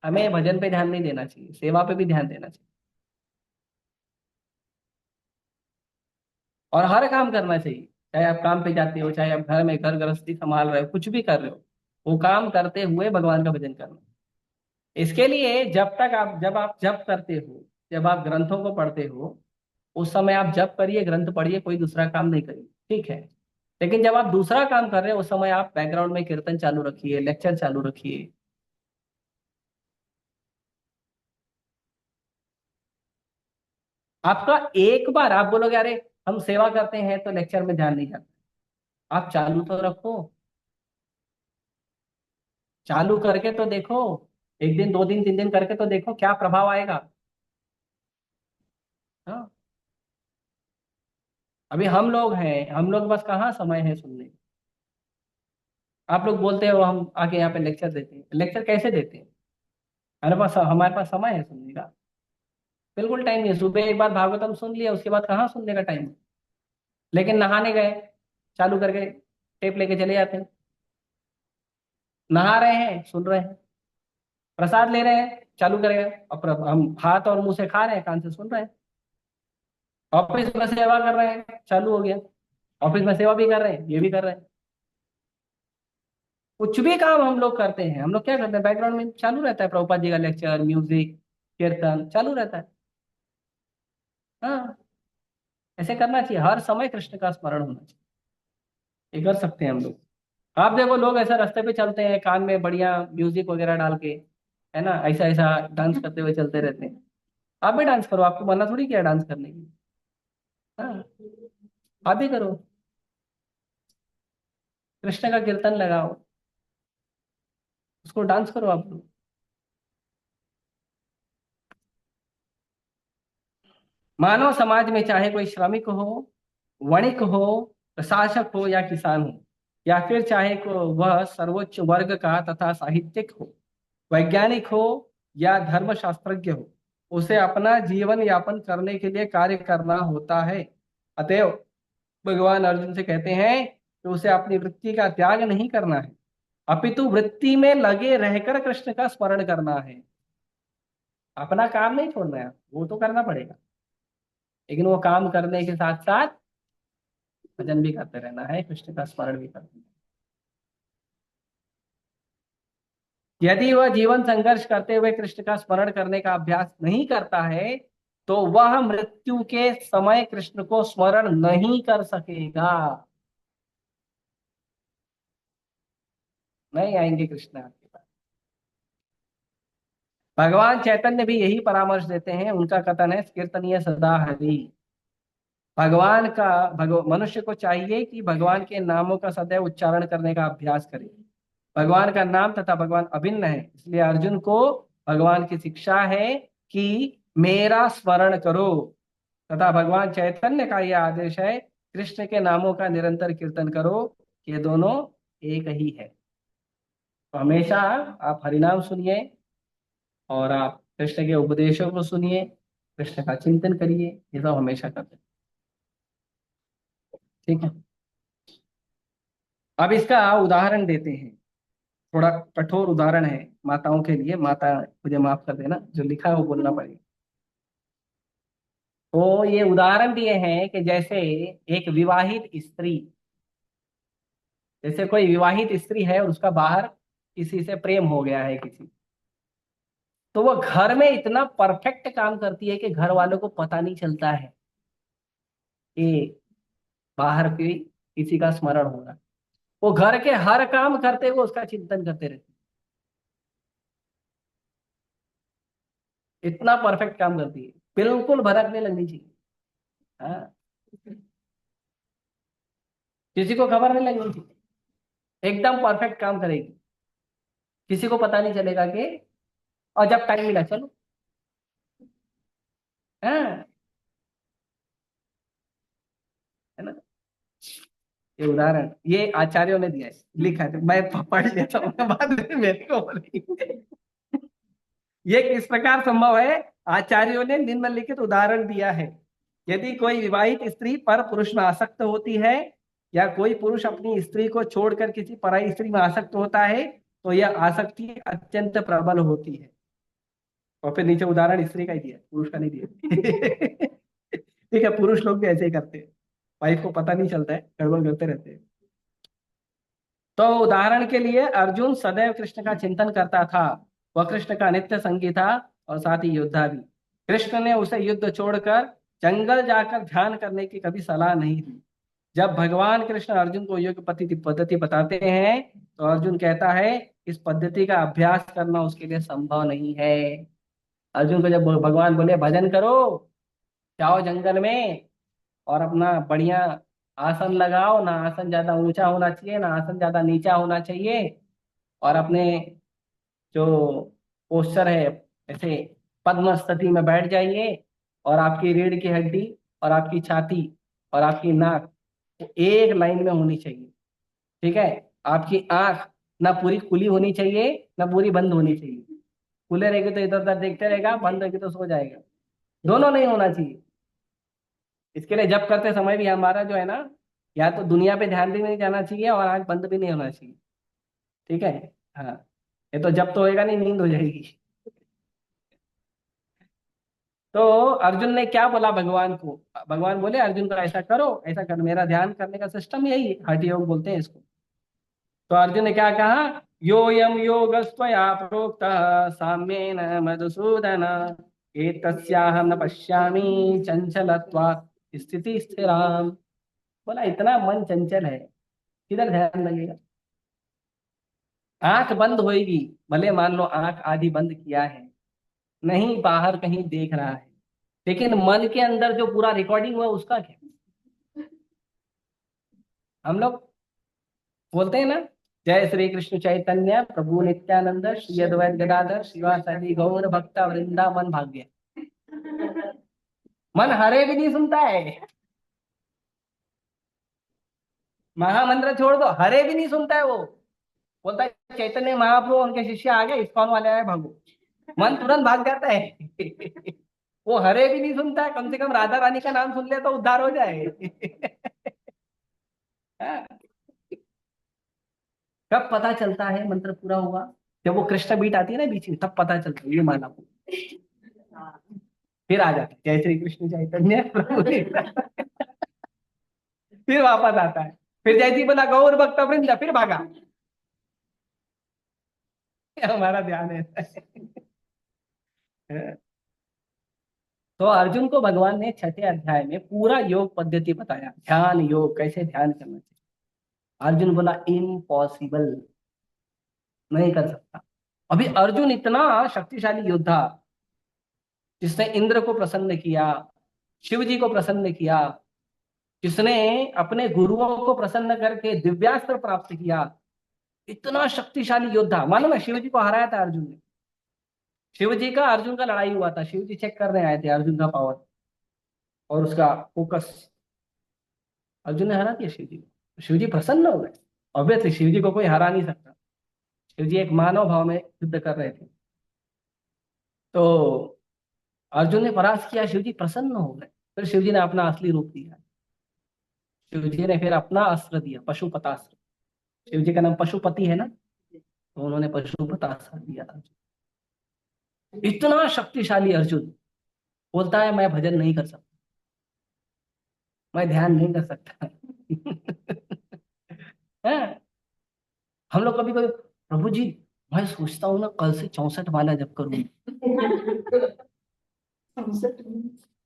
हमें भजन पे ध्यान नहीं देना चाहिए, सेवा पे भी ध्यान देना चाहिए, और हर काम करना चाहिए। चाहे आप काम पे जाते हो, चाहे आप घर में घर गृहस्थी संभाल रहे हो, कुछ भी कर रहे हो, वो काम करते हुए भगवान का भजन करना। इसके लिए जब आप जप करते हो, जब आप ग्रंथों को पढ़ते हो, उस समय आप जप करिए, ग्रंथ पढ़िए, कोई दूसरा काम नहीं करिए, ठीक है। लेकिन जब आप दूसरा काम कर रहे हो, उस समय आप बैकग्राउंड में कीर्तन चालू रखिए, लेक्चर चालू रखिए। आपका एक बार आप बोलोगे अरे हम सेवा करते हैं तो लेक्चर में ध्यान नहीं जाता, आप चालू तो रखो, चालू करके तो देखो, एक दिन, दो दिन, तीन दिन करके तो देखो क्या प्रभाव आएगा। हाँ, अभी हम लोग हैं, हम लोग बस कहाँ समय है सुनने का। आप लोग बोलते हो हम आके यहाँ पे लेक्चर देते हैं, लेक्चर कैसे देते हैं? हमारे पास समय है सुनने का? बिल्कुल टाइम नहीं है। सुबह एक बार भागवतम सुन लिया, उसके बाद कहाँ सुनने का टाइम है? लेकिन नहाने गए, चालू करके टेप लेके चले जाते हैं, नहा रहे हैं सुन रहे हैं, प्रसाद ले रहे हैं चालू करेगा, और हम हाथ और मुंह से खा रहे हैं, कान से सुन रहे हैं। ऑफिस में सेवा कर रहे हैं, चालू हो गया, ऑफिस में सेवा भी कर रहे हैं, ये भी कर रहे हैं। कुछ भी काम हम लोग करते हैं, हम लोग क्या करते हैं, बैकग्राउंड में चालू रहता है प्रभुपाद जी का लेक्चर, म्यूजिक, कीर्तन चालू रहता है। हाँ, ऐसे करना चाहिए, हर समय कृष्ण का स्मरण होना चाहिए। ये कर सकते हैं हम लोग। आप देखो, लोग ऐसा रास्ते पे चलते हैं कान में बढ़िया म्यूजिक वगैरह डाल के, है ना, ऐसा ऐसा डांस करते हुए चलते रहते हैं। आप भी डांस करो, आपको मना थोड़ी किया डांस करने की। हाँ, आप भी करो, कृष्ण का कीर्तन लगाओ, उसको डांस करो आप लोग। मानव समाज में चाहे कोई श्रमिक हो, वणिक हो, प्रशासक हो या किसान हो, या फिर चाहे को वह सर्वोच्च वर्ग का तथा साहित्यिक हो, वैज्ञानिक हो या धर्मशास्त्रज्ञ हो, उसे अपना जीवन यापन करने के लिए कार्य करना होता है। अतएव भगवान अर्जुन से कहते हैं कि उसे अपनी वृत्ति का त्याग नहीं करना है, अपितु वृत्ति में लगे रहकर कृष्ण का स्मरण करना है। अपना काम नहीं छोड़ना है, वो तो करना पड़ेगा, लेकिन वो काम करने के साथ साथ भजन भी करते रहना है, कृष्ण का स्मरण भी करते रहना है। यदि वह जीवन संघर्ष करते हुए कृष्ण का स्मरण करने का अभ्यास नहीं करता है, तो वह मृत्यु के समय कृष्ण को स्मरण नहीं कर सकेगा। नहीं आएंगे कृष्ण आपके पास। भगवान चैतन्य भी यही परामर्श देते हैं, उनका कथन है कीर्तनीय सदा हरि। भगवान का मनुष्य को चाहिए कि भगवान के नामों का सदैव उच्चारण करने का अभ्यास करे। भगवान का नाम तथा भगवान अभिन्न है, इसलिए अर्जुन को भगवान की शिक्षा है कि मेरा स्मरण करो, तथा भगवान चैतन्य का यह आदेश है कृष्ण के नामों का निरंतर कीर्तन करो। ये दोनों एक ही है। तो हमेशा आप हरिनाम सुनिए, और आप कृष्ण के उपदेशों को सुनिए, कृष्ण का चिंतन करिए, ये सब हमेशा करते हैं। ठीक है, अब इसका उदाहरण देते हैं। थोड़ा कठोर उदाहरण है माताओं के लिए, माता मुझे माफ कर देना, जो लिखा है वो बोलना पड़ेगा। तो ये उदाहरण दिए हैं कि जैसे एक विवाहित स्त्री, जैसे कोई विवाहित स्त्री है और उसका बाहर किसी से प्रेम हो गया है किसी, तो वो घर में इतना परफेक्ट काम करती है कि घर वालों को पता नहीं चलता है कि बाहर की किसी का स्मरण हो रहा है। वो घर के हर काम करते हुए उसका चिंतन करते रहते हैं। इतना परफेक्ट काम करती है, बिल्कुल भनक नहीं लगनी चाहिए। हाँ, किसी को खबर नहीं लगनी चाहिए, एकदम परफेक्ट काम करेगी, किसी को पता नहीं चलेगा कि, और जब टाइम मिला चलो। हाँ, है ना। ये उदाहरण ये आचार्यों ने दिया है, लिखा है, मैं पढ़ लेता हूँ बाद में मेरे को बोलेंगे। ये किस प्रकार संभव है? आचार्यों ने निम्नलिखित उदाहरण दिया है। यदि कोई विवाहित स्त्री पर पुरुष में आसक्त होती है, या कोई पुरुष अपनी स्त्री को छोड़कर किसी पराई स्त्री में आसक्त होता है, तो यह आसक्ति अत्यंत प्रबल होती है। और फिर नीचे उदाहरण स्त्री का ही दिया है, पुरुष का नहीं दिया। ठीक है, पुरुष लोग भी ऐसे ही करते हैं, वाइफ को पता नहीं चलता है, गड़बड़ करते रहते हैं। तो उदाहरण के लिए अर्जुन सदैव कृष्ण का चिंतन करता था, वह कृष्ण का नित्य संगी था, और साथ ही योद्धा भी। कृष्ण ने उसे युद्ध छोड़कर जंगल जाकर ध्यान करने की कभी सलाह नहीं दी। जब भगवान कृष्ण अर्जुन को योग पद्धति पद्धति बताते हैं, तो अर्जुन कहता है इस पद्धति का अभ्यास करना उसके लिए संभव नहीं है। अर्जुन को जब भगवान बोले भजन करो, जाओ जंगल में और अपना बढ़िया आसन लगाओ, ना आसन ज्यादा ऊंचा होना चाहिए ना आसन ज्यादा नीचा होना चाहिए, और अपने जो पोस्चर है ऐसे पद्म स्थिति में बैठ जाइए, और आपकी रीढ़ की हड्डी और आपकी छाती और आपकी नाक एक लाइन में होनी चाहिए। ठीक है, आपकी आंख ना पूरी खुली होनी चाहिए ना पूरी बंद होनी चाहिए। खुले रहेगी तो इधर उधर देखते रहेगा, बंद रहेगी तो सो जाएगा, दोनों नहीं होना चाहिए। इसके लिए जब करते समय भी हमारा जो है ना, या तो दुनिया पे ध्यान भी नहीं जाना चाहिए और आंख बंद भी नहीं होना चाहिए। ठीक है। हाँ, ये तो जब तो होएगा नहीं, नींद हो जाएगी। तो अर्जुन ने क्या बोला भगवान को? भगवान बोले अर्जुन को ऐसा करो, ऐसा कर, मेरा ध्यान करने का सिस्टम यही है, हठ योग बोलते हैं इसको। तो अर्जुन ने क्या कहा? योयम योगस्त्वया प्रोक्त साम्येन मधुसूदन, एतस्याहं न पश्यामि चंचलत्वात् स्थिति स्थिराम। बोला इतना मन चंचल है, किधर ध्यान लगेगा? आंख बंद होएगी, भले मान लो आंख आधी बंद किया है, नहीं बाहर कहीं देख रहा है, लेकिन मन के अंदर जो पूरा रिकॉर्डिंग हुआ उसका क्या? हम लोग बोलते हैं ना, जय श्री कृष्ण चैतन्य प्रभु नित्यानंद श्री अद्वैत गदाधर शिवासादि गौर भक्ता वृंदा, मन भाग गया। मन हरे भी नहीं सुनता है, महामंत्र छोड़ दो, हरे भी नहीं सुनता है वो। बोलता है चैतन्य महाप्रभु उनके शिष्य आ गए, इस्कॉन वाले आए, भागो। मन तुरंत भाग जाता है। वो हरे भी नहीं सुनता है, कम से कम राधा रानी का नाम सुन ले तो उद्धार हो जाए। हाँ, कब पता चलता है मंत्र पूरा हुआ? जब वो कृष्ण बीट आती है ना बीच में, तब पता चलता है ये माना। फिर आ जाता है जय श्री कृष्ण चैतन्य प्रभु नित्यानंद। फिर वापस आता है, फिर जैसी बोला गौर भक्त वृंद, फिर भागा। हमारा ध्यान है। तो अर्जुन को भगवान ने छठे अध्याय में पूरा योग पद्धति बताया, ध्यान योग कैसे ध्यान करना चाहिए। अर्जुन बोला इम्पॉसिबल, नहीं कर सकता। अभी अर्जुन इतना शक्तिशाली योद्धा, जिसने इंद्र को प्रसन्न किया, शिव जी को प्रसन्न किया, जिसने अपने गुरुओं को प्रसन्न करके दिव्यास्त्र प्राप्त किया, इतना शक्तिशाली योद्धा। मालूम है शिव जी को हराया था अर्जुन ने। शिव जी का अर्जुन का लड़ाई हुआ था, शिव जी चेक करने आए थे अर्जुन का पावर और उसका फोकस। अर्जुन ने हरा दिया शिव जी को, शिव जी प्रसन्न हो गए। ऑब्वियसली शिव जी को कोई हरा नहीं सकता, शिव जी एक मानव भाव में युद्ध कर रहे थे। तो अर्जुन ने परास्त किया, शिव जी प्रसन्न हो गए। फिर शिव जी ने अपना असली रूप दिया, शिव जी ने फिर अपना अस्त्र दिया, पशुपतास्त्र। शिव जी का नाम पशुपति है ना, तो उन्होंने पशुपतास्त्र दिया था। इतना शक्तिशाली अर्जुन बोलता है मैं भजन नहीं कर सकता, मैं ध्यान नहीं कर सकता। हैं? हम लोग कभी कभी प्रभु जी, मैं सोचता हूँ ना कल से 64 माला जप करूँ।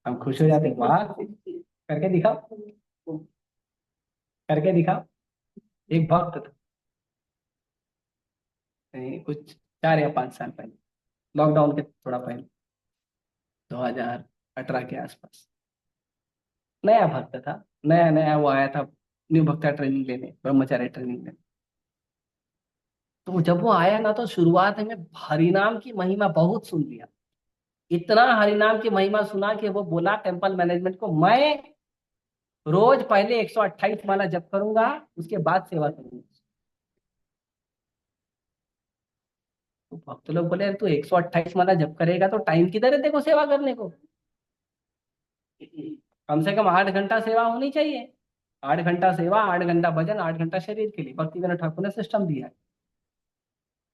हम खुश हो जाते हैं, वाह करके दिखाओ, करके दिखाओ। एक भक्त था, कुछ 4 या 5 साल पहले, लॉकडाउन के थोड़ा पहले, 2018 के आसपास, नया भक्त था, नया नया वो आया था न्यू भक्ता ट्रेनिंग लेने, ब्रह्मचारी ट्रेनिंग लेने। तो जब वो आया ना, तो शुरुआत में हरिनाम की महिमा बहुत सुन लिया, इतना हरिनाम की महिमा सुना कि वो बोला टेम्पल मैनेजमेंट को, मैं रोज पहले 128 माला जप करूंगा, उसके बाद सेवा करूंगा। तो भक्त लोग बोले तू 128 माला जप करेगा तो टाइम किधर है देखो सेवा करने को? कम से कम 8 घंटा सेवा होनी चाहिए, 8 घंटा सेवा, 8 घंटा भजन, 8 घंटा शरीर के लिए भक्ति विनोद ठाकुर ने सिस्टम दिया है।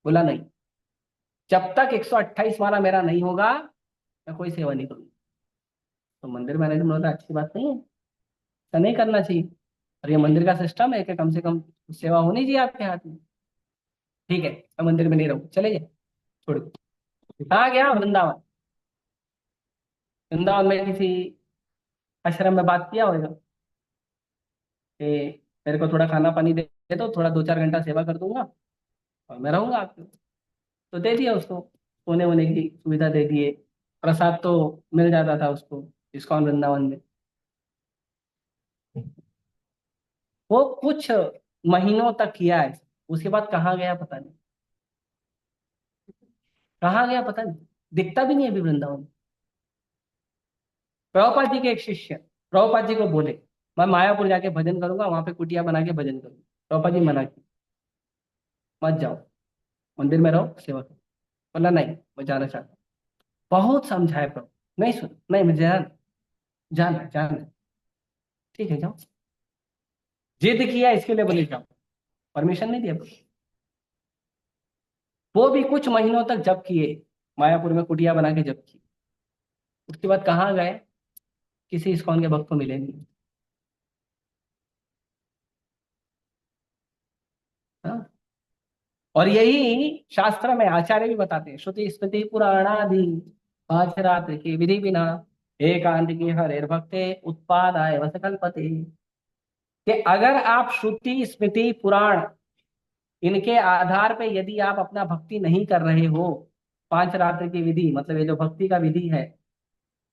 बोला नहीं, जब तक 128 माला मेरा नहीं होगा मैं कोई सेवा नहीं करूंगा। तो मंदिर मैनेजमेंट बोला अच्छी बात नहीं है, ऐसा नहीं करना चाहिए, और ये मंदिर का सिस्टम है कि कम से कम सेवा होनी चाहिए आपके हाथ में। ठीक है, मैं मंदिर में नहीं रहूँ, चले जाए, छोड़ दो। कहाँ गया? वृंदावन। वृंदावन में किसी आश्रम में बात किया होगा कि मेरे को थोड़ा खाना पानी दे दो, थोड़ा 2-4 घंटा सेवा कर दूंगा और मैं रहूंगा आपके। तो दे दिया उसको, सोने वोने की सुविधा दे दिए, प्रसाद तो मिल जाता था उसको इस्कॉन वृंदावन में। वो कुछ महीनों तक किया है, उसके बाद कहाँ गया पता नहीं, कहाँ गया पता नहीं, दिखता भी नहीं अभी वृंदावन में। प्रभुपाद जी के एक शिष्य प्रभुपाद जी को बोले मैं मायापुर जाके भजन करूंगा, वहां पे कुटिया बना के भजन करूंगा। प्रभुपाद जी मना किया, मत जाओ, मंदिर में रहो सेवा करो। बोला नहीं मैं जाना चाहता हूँ। बहुत समझाए प्रभु, नहीं सुन, नहीं मुझे जाना, जाना जाना, ठीक है जाओ। जिद किया इसके लिए बोले जाओ, परमिशन नहीं दिया प्रभु। वो भी कुछ महीनों तक जप किए, मायापुर में कुटिया बना के जप किए। उसके बाद कहाँ गए? किसी इस्कॉन के भक्त को मिले नहीं। हाँ? और यही शास्त्र में आचार्य भी बताते हैं, श्रुति स्मृति पुराणादि पांचरात्र की विधि बिना एकांत की हरेर भक्ते उत्पादाय वस कल्पते। कि अगर आप श्रुति स्मृति पुराण इनके आधार पे यदि आप अपना भक्ति नहीं कर रहे हो, 5 रात्र की विधि, मतलब ये जो भक्ति का विधि है,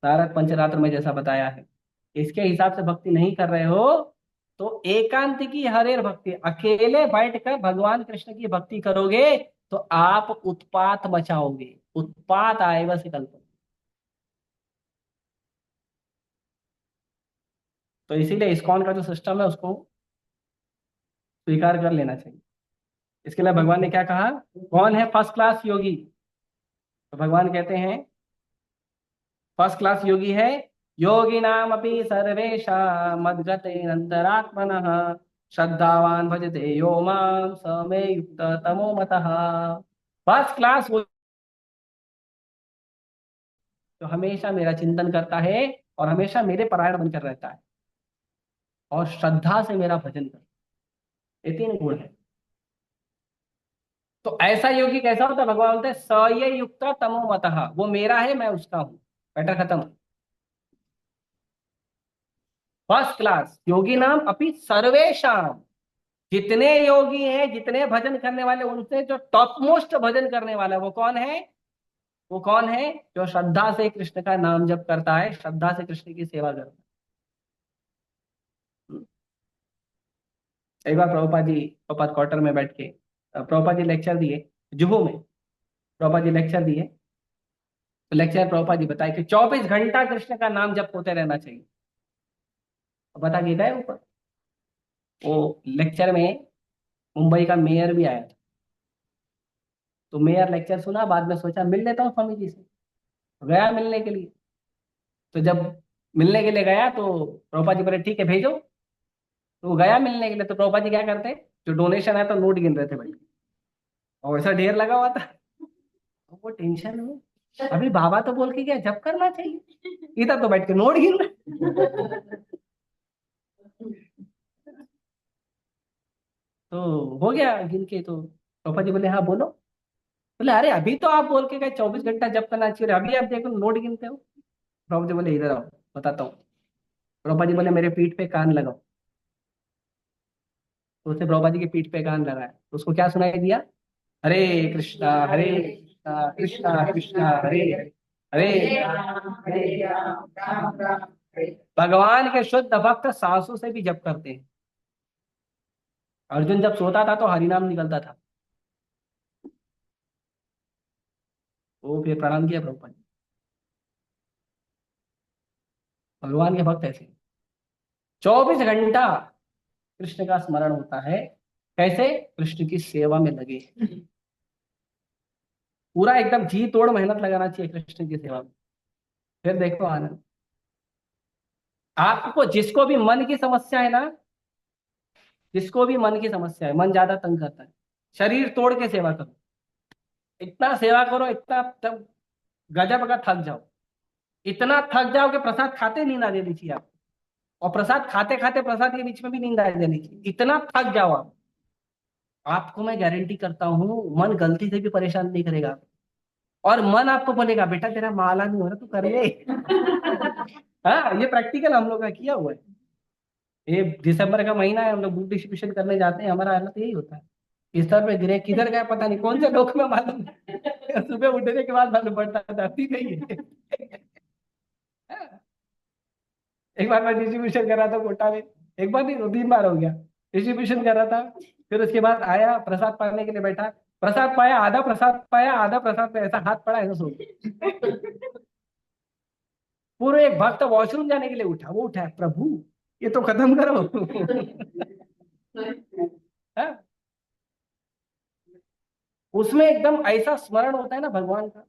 तारक पंचरात्र में जैसा बताया है, इसके हिसाब से भक्ति नहीं कर रहे हो, तो एकांत की हरेर भक्ति, अकेले बैठकर भगवान कृष्ण की भक्ति करोगे तो आप उत्पात मचाओगे, उत्पात आएगा से कल्प। तो इसीलिए इस्कॉन का जो सिस्टम है उसको स्वीकार कर लेना चाहिए। इसके लिए भगवान ने क्या कहा, कौन है फर्स्ट क्लास योगी? तो भगवान कहते हैं फर्स्ट क्लास योगी है, योगी नाम अपि सर्वेशा मद्गतेरंतरात्मनः श्रद्धावान भजते यो माम स मे युक्त तमो मतः। फर्स्ट क्लास वो जो हमेशा मेरा चिंतन करता है और हमेशा मेरे परायण बनकर रहता है और श्रद्धा से मेरा भजन करता है, ये 3 गुण है। तो ऐसा योगी कैसा होता है? भगवान बोलते हैं स ये युक्त तमो मतः, वो मेरा है मैं उसका हूं। बेटर खत्म। फर्स्ट क्लास योगी नाम अपि सर्वेशाम, जितने योगी हैं, जितने भजन करने वाले, उनसे जो टॉप मोस्ट भजन करने वाला है वो कौन है? वो कौन है? जो श्रद्धा से कृष्ण का नाम जप करता है, श्रद्धा से कृष्ण की सेवा करता है। एक बार प्रभुपाद क्वार्टर में बैठ के प्रभुपाद जी लेक्चर दिए, जुहू में प्रभुपाद जी लेक्चर दिए। तो लेक्चर प्रभुपाद जी बताए कि 24 घंटा कृष्ण का नाम जप होते रहना चाहिए। तो बता के गए ऊपर। वो लेक्चर में मुंबई का मेयर भी आया था। तो मेयर लेक्चर सुना, बाद में सोचा मिल लेता हूँ स्वामी जी से। तो गया मिलने के लिए। तो जब मिलने के लिए गया तो प्रभुपाद जी बोले ठीक है भेजो। तो वो गया मिलने के लिए, तो प्रभुपाद जी क्या करते, जो डोनेशन है तो नोट गिन रहे थे भाई, और ऐसा ढेर लगा हुआ था। तो वो टेंशन में, अभी बाबा तो बोल के गया जब करना चाहिए, इधर तो बैठ के नोट गिन रहे। तो हो गया गिन के। तो प्रभुपाद जी बोले हाँ बोलो। बोले अरे अभी तो आप बोल के गए 24 घंटा जब करना चाहिए, अभी आप देखो नोट गिनते हो। प्रभुपाद जी बोले इधर आओ बताता हूँ। प्रभुपाद जी बोले मेरे पीठ पे कान लगाओ। तो उसने प्रभुपाद जी की पीठ पे कान लगाया, तो उसको क्या सुनाई दिया? हरे कृष्णा हरे कृष्णा कृष्णा कृष्णा हरे हरे, हरे राम हरे राम राम राम हरे। भगवान के शुद्ध भक्त सांसों से भी जप करते हैं। अर्जुन जब सोता था तो हरिनाम निकलता था। वो फिर प्रणाम किया प्रभुपाद जी। भगवान के भक्त ऐसे 24 घंटा कृष्ण का स्मरण होता है। कैसे? कृष्ण की सेवा में लगे, पूरा एकदम जी तोड़ मेहनत लगाना चाहिए कृष्ण की सेवा में। फिर देखो आनंद। आपको जिसको भी मन की समस्या है ना, जिसको भी मन की समस्या है, मन ज्यादा तंग करता है, शरीर तोड़ के सेवा करो। इतना सेवा करो, इतना तब गजब का थक जाओ। इतना थक जाओ कि प्रसाद खाते नींद आ जानी चाहिए आपको, और प्रसाद खाते खाते प्रसाद के बीच में भी नींद आ जानी चाहिए, इतना थक जाओ आप। आपको मैं गारंटी करता हूँ मन गलती से भी परेशान नहीं करेगा। और मन आपको बोलेगा बेटा तेरा माला नहीं हो रहा तू कर ले। हाँ ये प्रैक्टिकल हम लोग का किया हुआ है। ये दिसंबर का महीना है, हम लोग बुक डिस्ट्रीब्यूशन करने जाते हैं, हमारा हालत यही होता है। बिस्तर पे गिरे, किधर गया पता नहीं, कौन से लोक में मालूम नहीं। सुबह उठने के बाद मालूम पड़ता था ठीक है ये। एक बार मैं डिस्ट्रीब्यूशन कर रहा था कोटा में, एक बार नहीं 2 3 बार हो गया। डिस्ट्रीब्यूशन कर रहा था, फिर उसके बाद आया प्रसाद पाने के लिए बैठा, प्रसाद पाया, आधा प्रसाद पाया, आधा प्रसाद पे ऐसा हाथ पड़ा, ऐसा सो गया। पूरे एक भक्त वॉशरूम जाने के लिए उठा, वो उठा प्रभु ये तो खत्म करो। हाँ? उसमें एकदम ऐसा स्मरण होता है ना भगवान का,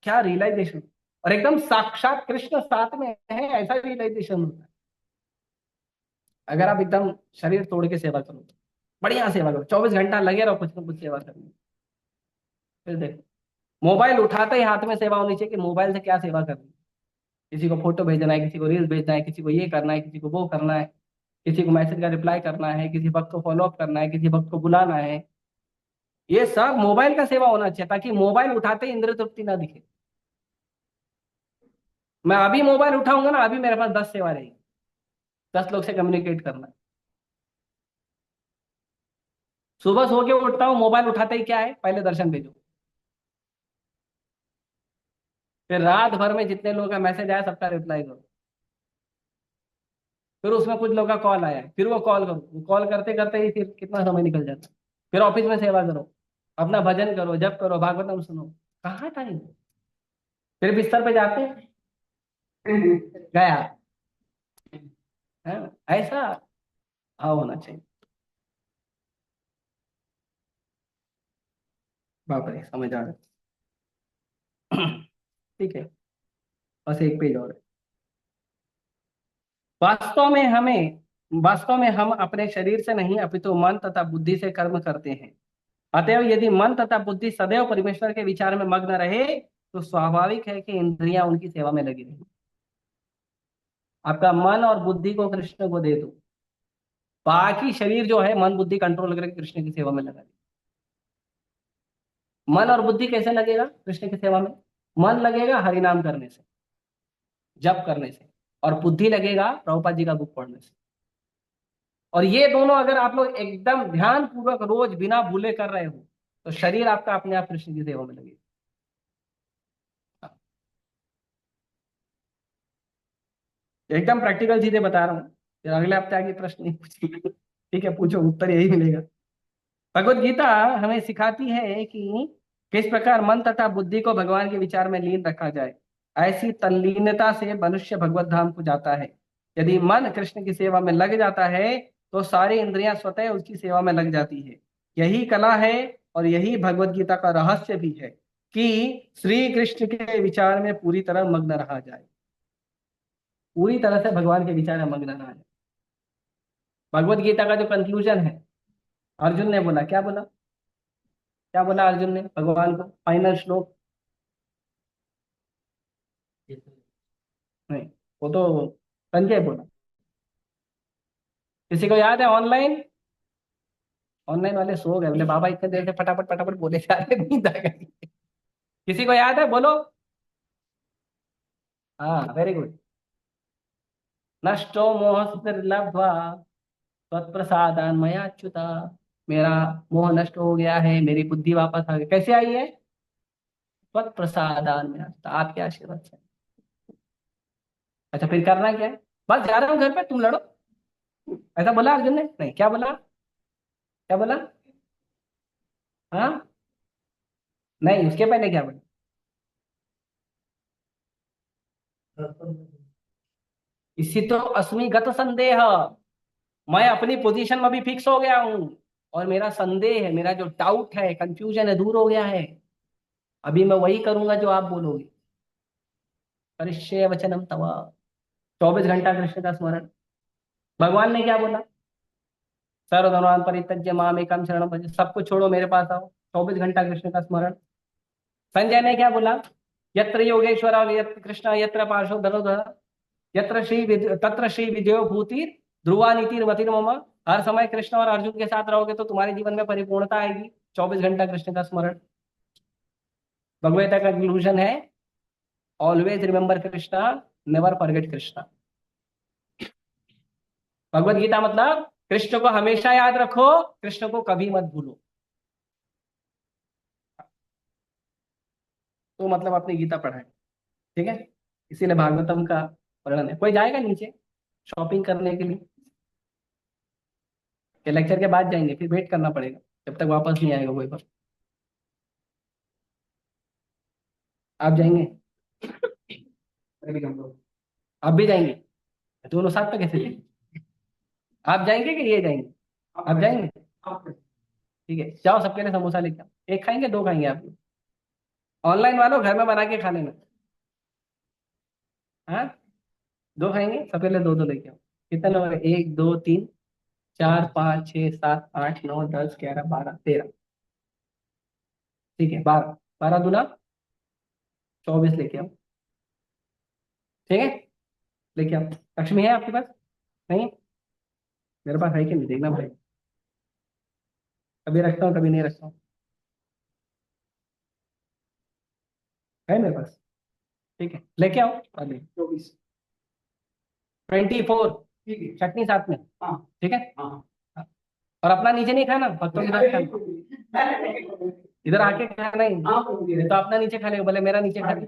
क्या रियलाइजेशन। और एकदम साक्षात कृष्ण साथ में है, ऐसा रियलाइजेशन होता है। अगर आप एकदम शरीर तोड़ के सेवा करो, बढ़िया सेवा करो, 24 घंटा लगे रहो कुछ ना कुछ सेवा करने में। फिर देखो, मोबाइल उठाते ही हाथ में सेवा होनी चाहिए कि मोबाइल से क्या सेवा करनी है। किसी को फोटो भेजना है, किसी को रील्स भेजना है, किसी को ये करना है, किसी को वो करना है, किसी को मैसेज का रिप्लाई करना है, किसी वक्त को फॉलो अप करना है, किसी वक्त को बुलाना है। ये सब मोबाइल का सेवा होना चाहिए, ताकि मोबाइल उठाते ही इंद्र तृप्ति ना दिखे। मैं अभी मोबाइल उठाऊंगा ना, अभी मेरे पास 10 सेवा रहेगी, 10 लोग से कम्युनिकेट करना। सुबह सो के उठता हूँ, मोबाइल उठाते ही क्या है, पहले दर्शन भेजो। फिर रात भर में जितने लोगों का मैसेज आया सबका रिप्लाई करो। फिर उसमें कुछ लोग का कॉल आया है, फिर वो कॉल करो, कॉल करते करते ही फिर कितना समय निकल जाता है। फिर ऑफिस में सेवा करो, अपना भजन करो, जप करो, भागवतम सुनो। कहाँ टाइम। फिर बिस्तर पे जाते हैं, गया है। ऐसा हाँ होना चाहिए। बाप रे, समझ आ रहा है। ठीक है, बस एक पेज और है। वास्तव में हमें वास्तव में हम अपने शरीर से नहीं अपितु मन तथा बुद्धि से कर्म करते हैं। अतएव यदि मन तथा बुद्धि सदैव परमेश्वर के विचार में मग्न रहे तो स्वाभाविक है कि इंद्रियां उनकी सेवा में लगी रहें। आपका मन और बुद्धि को कृष्ण को दे दो, बाकी शरीर जो है मन बुद्धि कंट्रोल करके कृष्ण की सेवा में लगा दे। मन और बुद्धि कैसे लगेगा कृष्ण की सेवा में? मन लगेगा हरिनाम करने से, जप करने से, और बुद्धि लगेगा प्रभुपाद जी का बुक पढ़ने से। और ये दोनों अगर आप लोग एकदम ध्यान पूर्वक रोज बिना भूले कर रहे हो तो शरीर आपका अपने आप कृष्ण की सेवा में लगेगा। एकदम प्रैक्टिकल चीजें बता रहा हूँ, फिर अगले हफ्ते आगे प्रश्न नहीं पूछेंगे। ठीक है, पूछो, उत्तर यही मिलेगा। भगवत गीता हमें सिखाती है कि किस प्रकार मन तथा बुद्धि को भगवान के विचार में लीन रखा जाए। ऐसी तल्लीनता से मनुष्य भगवत धाम को जाता है। यदि मन कृष्ण की सेवा में लग जाता है तो सारी इंद्रियां स्वतः उसकी सेवा में लग जाती है। यही कला है और यही भगवत गीता का रहस्य भी है कि श्री कृष्ण के विचार में पूरी तरह मग्न रहा जाए, पूरी तरह से भगवान के विचार में मग्न रहा जाए। भगवत गीता का जो कंक्लूजन है, अर्जुन ने बोला, क्या बोला? क्या बोला अर्जुन ने भगवान को फाइनल श्लोक? नहीं, वो तो संजय बोला। किसी को याद है? ऑनलाइन ऑनलाइन वाले सो गए, बोले बाबा इतने देर से फटाफट फटाफट बोले जा रहे, नींद आ गई। किसी को याद है? बोलो। हाँ, वेरी गुड। नष्टो मोहस्तिर्लब्ध्वा तत्प्रसादान मयाच्युता। मेरा मोह नष्ट हो गया है, मेरी बुद्धि वापस आ गई। कैसे आई है? तत्प्रसादान मयाच्युता, आपके आशीर्वाद से। अच्छा, फिर करना क्या है? बस जा रहा हूँ घर पे, तुम लड़ो। ऐसा बोला अर्जुन ने? नहीं, क्या बोला? क्या बोला? हाँ, नहीं, उसके पहले क्या बोला? इसी तो अस्मि गत संदेह। मैं अपनी पोजीशन में भी फिक्स हो गया हूँ, और मेरा संदेह है, मेरा जो डाउट है, कंफ्यूजन है, दूर हो गया है। अभी मैं वही करूंगा जो आप बोलोगे। करिष्ये वचनम तव। 24 घंटा कृष्ण का स्मरण। भगवान ने क्या बोला? सर्वधर्मान् परित्यज्य माम एकम शरणं भज, सबको छोड़ो, मेरे पास आओ। 24 घंटा कृष्ण का स्मरण। संजय ने क्या बोला? यत्र योगेश्वर यत्र कृष्ण यत्र पार्श्व धनुधर यत्र तत्र श्री विजयो भूति ध्रुवा नीति मतिर मम। हर समय कृष्ण और अर्जुन के साथ रहोगे तो तुम्हारे जीवन में परिपूर्णता आएगी। 24 घंटा कृष्ण का स्मरण। भगवत का कंक्लूजन है, always remember Krishna, never forget Krishna. Bhagavad Gita मतलब कृष्ण को हमेशा याद रखो, कृष्ण को कभी मत भूलो। तो मतलब अपनी गीता पढ़ाए। ठीक है, इसीलिए भागवतम का वर्णन है। कोई जाएगा नीचे शॉपिंग करने के लिए? कि लेक्चर के बाद जाएंगे? फिर वेट करना पड़ेगा जब तक वापस नहीं आएगा कोई पर। आप जाएंगे? आप भी जाएंगे? दोनों साथ में कैसे जाएंगे? आप जाएंगे कि ये जाएंगे? आप जाएंगे? ठीक है, जाओ, सबके लिए समोसा लेके आओ। एक खाएंगे, दो खाएंगे आप लोग? ऑनलाइन वालों घर में बना के खा लेना। हाँ, दो खाएंगे, सबके लिए दो दो लेके आओ। कितने लोग हैं? 1 2 3 4 5 6 7 8 9 10 11 12 13। ठीक है, 12, 12 दूना 24 लेके आओ। ठीक है, लेके आओ। लक्ष्मी है आपके पास? नहीं? मेरे पास है कि नहीं, देखना भाई। कभी रखता हूँ, कभी नहीं रखता हूँ। है मेरे पास। ठीक है, लेके आओ। अभी 24 चटनी साथ में। ठीक है। और अपना नीचे नहीं खाना, भक्तों के साथ खाना, इधर आके खाना ही नहीं तो अपना नीचे खा लेगा, बोले मेरा नीचे खा ले।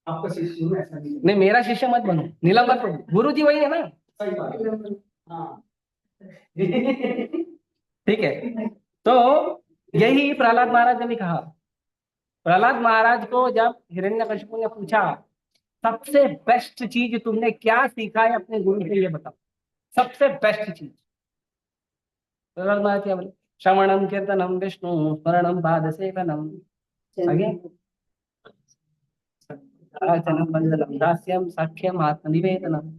आपका शिष्य हूँ ऐसा नहीं, मेरा शिष्य मत बनो, नीलम मत बनो, गुरु जी वही है ना। सही बात है। हाँ। ठीक है। तो यही प्रहलाद महाराज ने भी कहा। प्रहलाद महाराज को जब हिरण्यकशिपु ने पूछा सबसे बेस्ट चीज तुमने क्या सीखा है अपने गुरु से, ये बताओ, सबसे बेस्ट चीज। प्रहलाद महाराज क्या बोले? श्रवणम कीर्तनम विष्णु स्मरणम पाद सेवनम, आगे अर्चनम मंगलम दास्यम सख्यम आत्मनिवेदनम।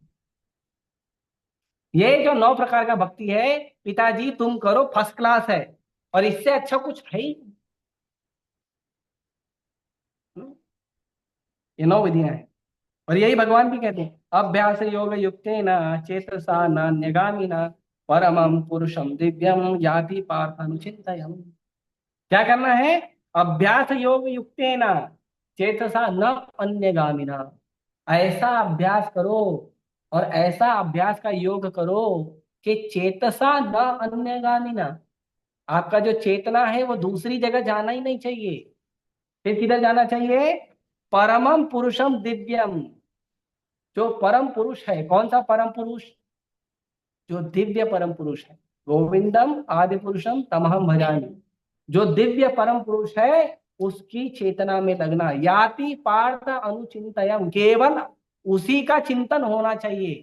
ये जो 9 प्रकार का भक्ति है पिताजी तुम करो, फर्स्ट क्लास है, और इससे अच्छा कुछ है ही नहीं। ये 9 विधियां हैं, और यही भगवान भी कहते हैं अभ्यास योग युक्तेन चेतसा नान्यगामिना परमं पुरुषम दिव्यम याति पार्थ अनुचिंतयम्। क्या करना है? अभ्यास योग युक्तेन चेतसा न अन्यगामिना, ऐसा अभ्यास करो और ऐसा अभ्यास का योग करो कि चेतसा न अन्यगामिना, आपका जो चेतना है वो दूसरी जगह जाना ही नहीं चाहिए। फिर किधर जाना चाहिए? परमम पुरुषम दिव्यम, जो परम पुरुष है। कौन सा परम पुरुष? जो दिव्य परम पुरुष है। गोविंदम आदि पुरुषम तमहम भजामि, जो दिव्य परम पुरुष है उसकी चेतना में लगना। याति पार्थ अनुचिंतयम, केवल उसी का चिंतन होना चाहिए,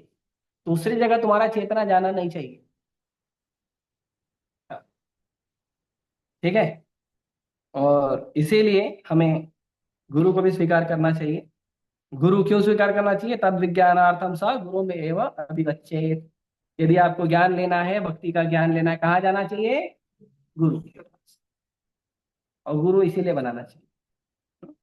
दूसरी जगह तुम्हारा चेतना जाना नहीं चाहिए। ठीक है। और इसीलिए हमें गुरु को भी स्वीकार करना चाहिए। गुरु क्यों स्वीकार करना चाहिए? तद विज्ञानार्थम स गुरु में एवं अभिगच्छेत। यदि आपको ज्ञान लेना है, भक्ति का ज्ञान लेना है, कहाँ जाना चाहिए? गुरु के पास। और गुरु इसीलिए बनाना चाहिए।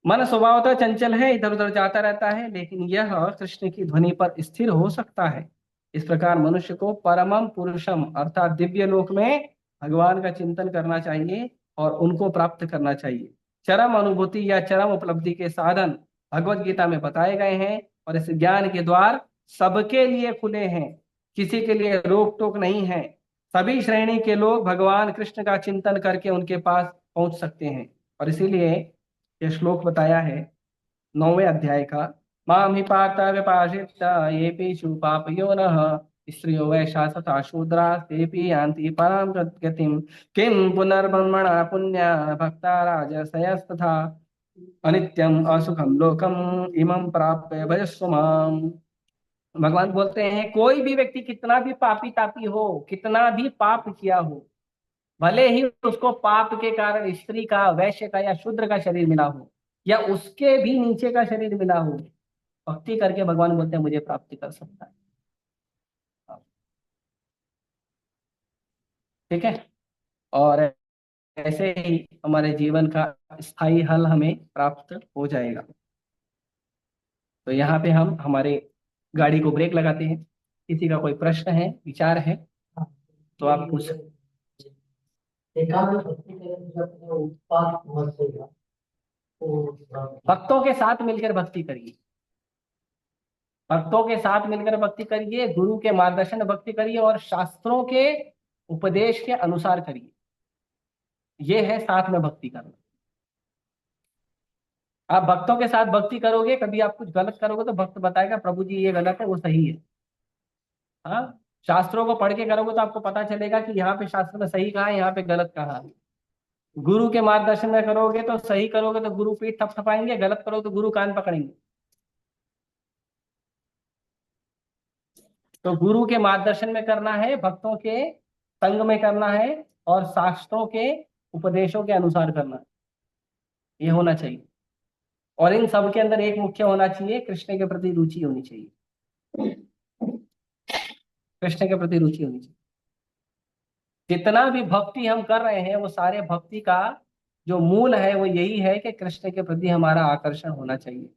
मन स्वभावतः चंचल है, इधर उधर जाता रहता है, लेकिन यह कृष्ण की ध्वनि पर स्थिर हो सकता है। इस प्रकार मनुष्य को परमम पुरुषम अर्थात दिव्य लोक में भगवान का चिंतन करना चाहिए और उनको प्राप्त करना चाहिए। चरम अनुभूति या चरम उपलब्धि के साधन भगवत गीता में बताए गए हैं, और इस ज्ञान के द्वार सबके लिए खुले हैं, किसी के लिए रोक टोक नहीं है। सभी श्रेणी के लोग भगवान कृष्ण का चिंतन करके उनके पास पहुंच सकते हैं। और इसीलिए ये श्लोक बताया है 9वें अध्याय का। माम ही पार्थ व्यपाश्रित येषु पापयोनः स्त्रियो वैशासता शूद्रा तेपि यान्ति परां गतिम् किं पुनर्ब्रह्मणा पुण्या भक्ता राजसयस्तथा अनित्यम असुखम लोकम इमं प्राप्य भजस्व माम। भगवान बोलते हैं कोई भी व्यक्ति कितना भी पापी तापी हो, कितना भी पाप किया हो, भले ही उसको पाप के कारण स्त्री का, वैश्य का या शूद्र का शरीर मिला हो, या उसके भी नीचे का शरीर मिला हो, भक्ति करके भगवान बोलते हैं मुझे प्राप्ति कर सकता है। ठीक है। और ऐसे ही हमारे जीवन का स्थायी हल हमें प्राप्त हो जाएगा। तो यहाँ पे हम हमारे गाड़ी को ब्रेक लगाते हैं। किसी का कोई प्रश्न है, विचार है तो आप पूछ सकते हैं। एकांत भक्ति करें जब अपने उत्पाद मत होगा तो भक्तों के साथ मिलकर भक्ति करिए, भक्तों के साथ मिलकर भक्ति करिए, गुरु के मार्गदर्शन में भक्ति करिए और शास्त्रों के उपदेश के अनुसार करिए। ये है साथ में भक्ति करना। आप भक्तों के साथ भक्ति करोगे, कभी आप कुछ गलत करोगे तो भक्त बताएगा प्रभु जी ये गलत है, वो सही है। हाँ, शास्त्रों को पढ़ के करोगे तो आपको पता चलेगा कि यहाँ पे शास्त्र में सही कहा है, यहाँ पे गलत कहा है। गुरु के मार्गदर्शन में करोगे तो सही करोगे तो गुरु पीठ थपथपाएंगे, गलत करोगे तो गुरु कान पकड़ेंगे। तो गुरु के मार्गदर्शन में करना है, भक्तों के संग में करना है, और शास्त्रों के उपदेशों के अनुसार करना है। ये होना चाहिए। और इन सब के अंदर एक मुख्य होना चाहिए, कृष्ण के प्रति रुचि होनी चाहिए। कृष्ण के प्रति रुचि होनी चाहिए। जितना भी भक्ति हम कर रहे हैं वो सारे भक्ति का जो मूल है वो यही है कि कृष्ण के प्रति हमारा आकर्षण होना चाहिए,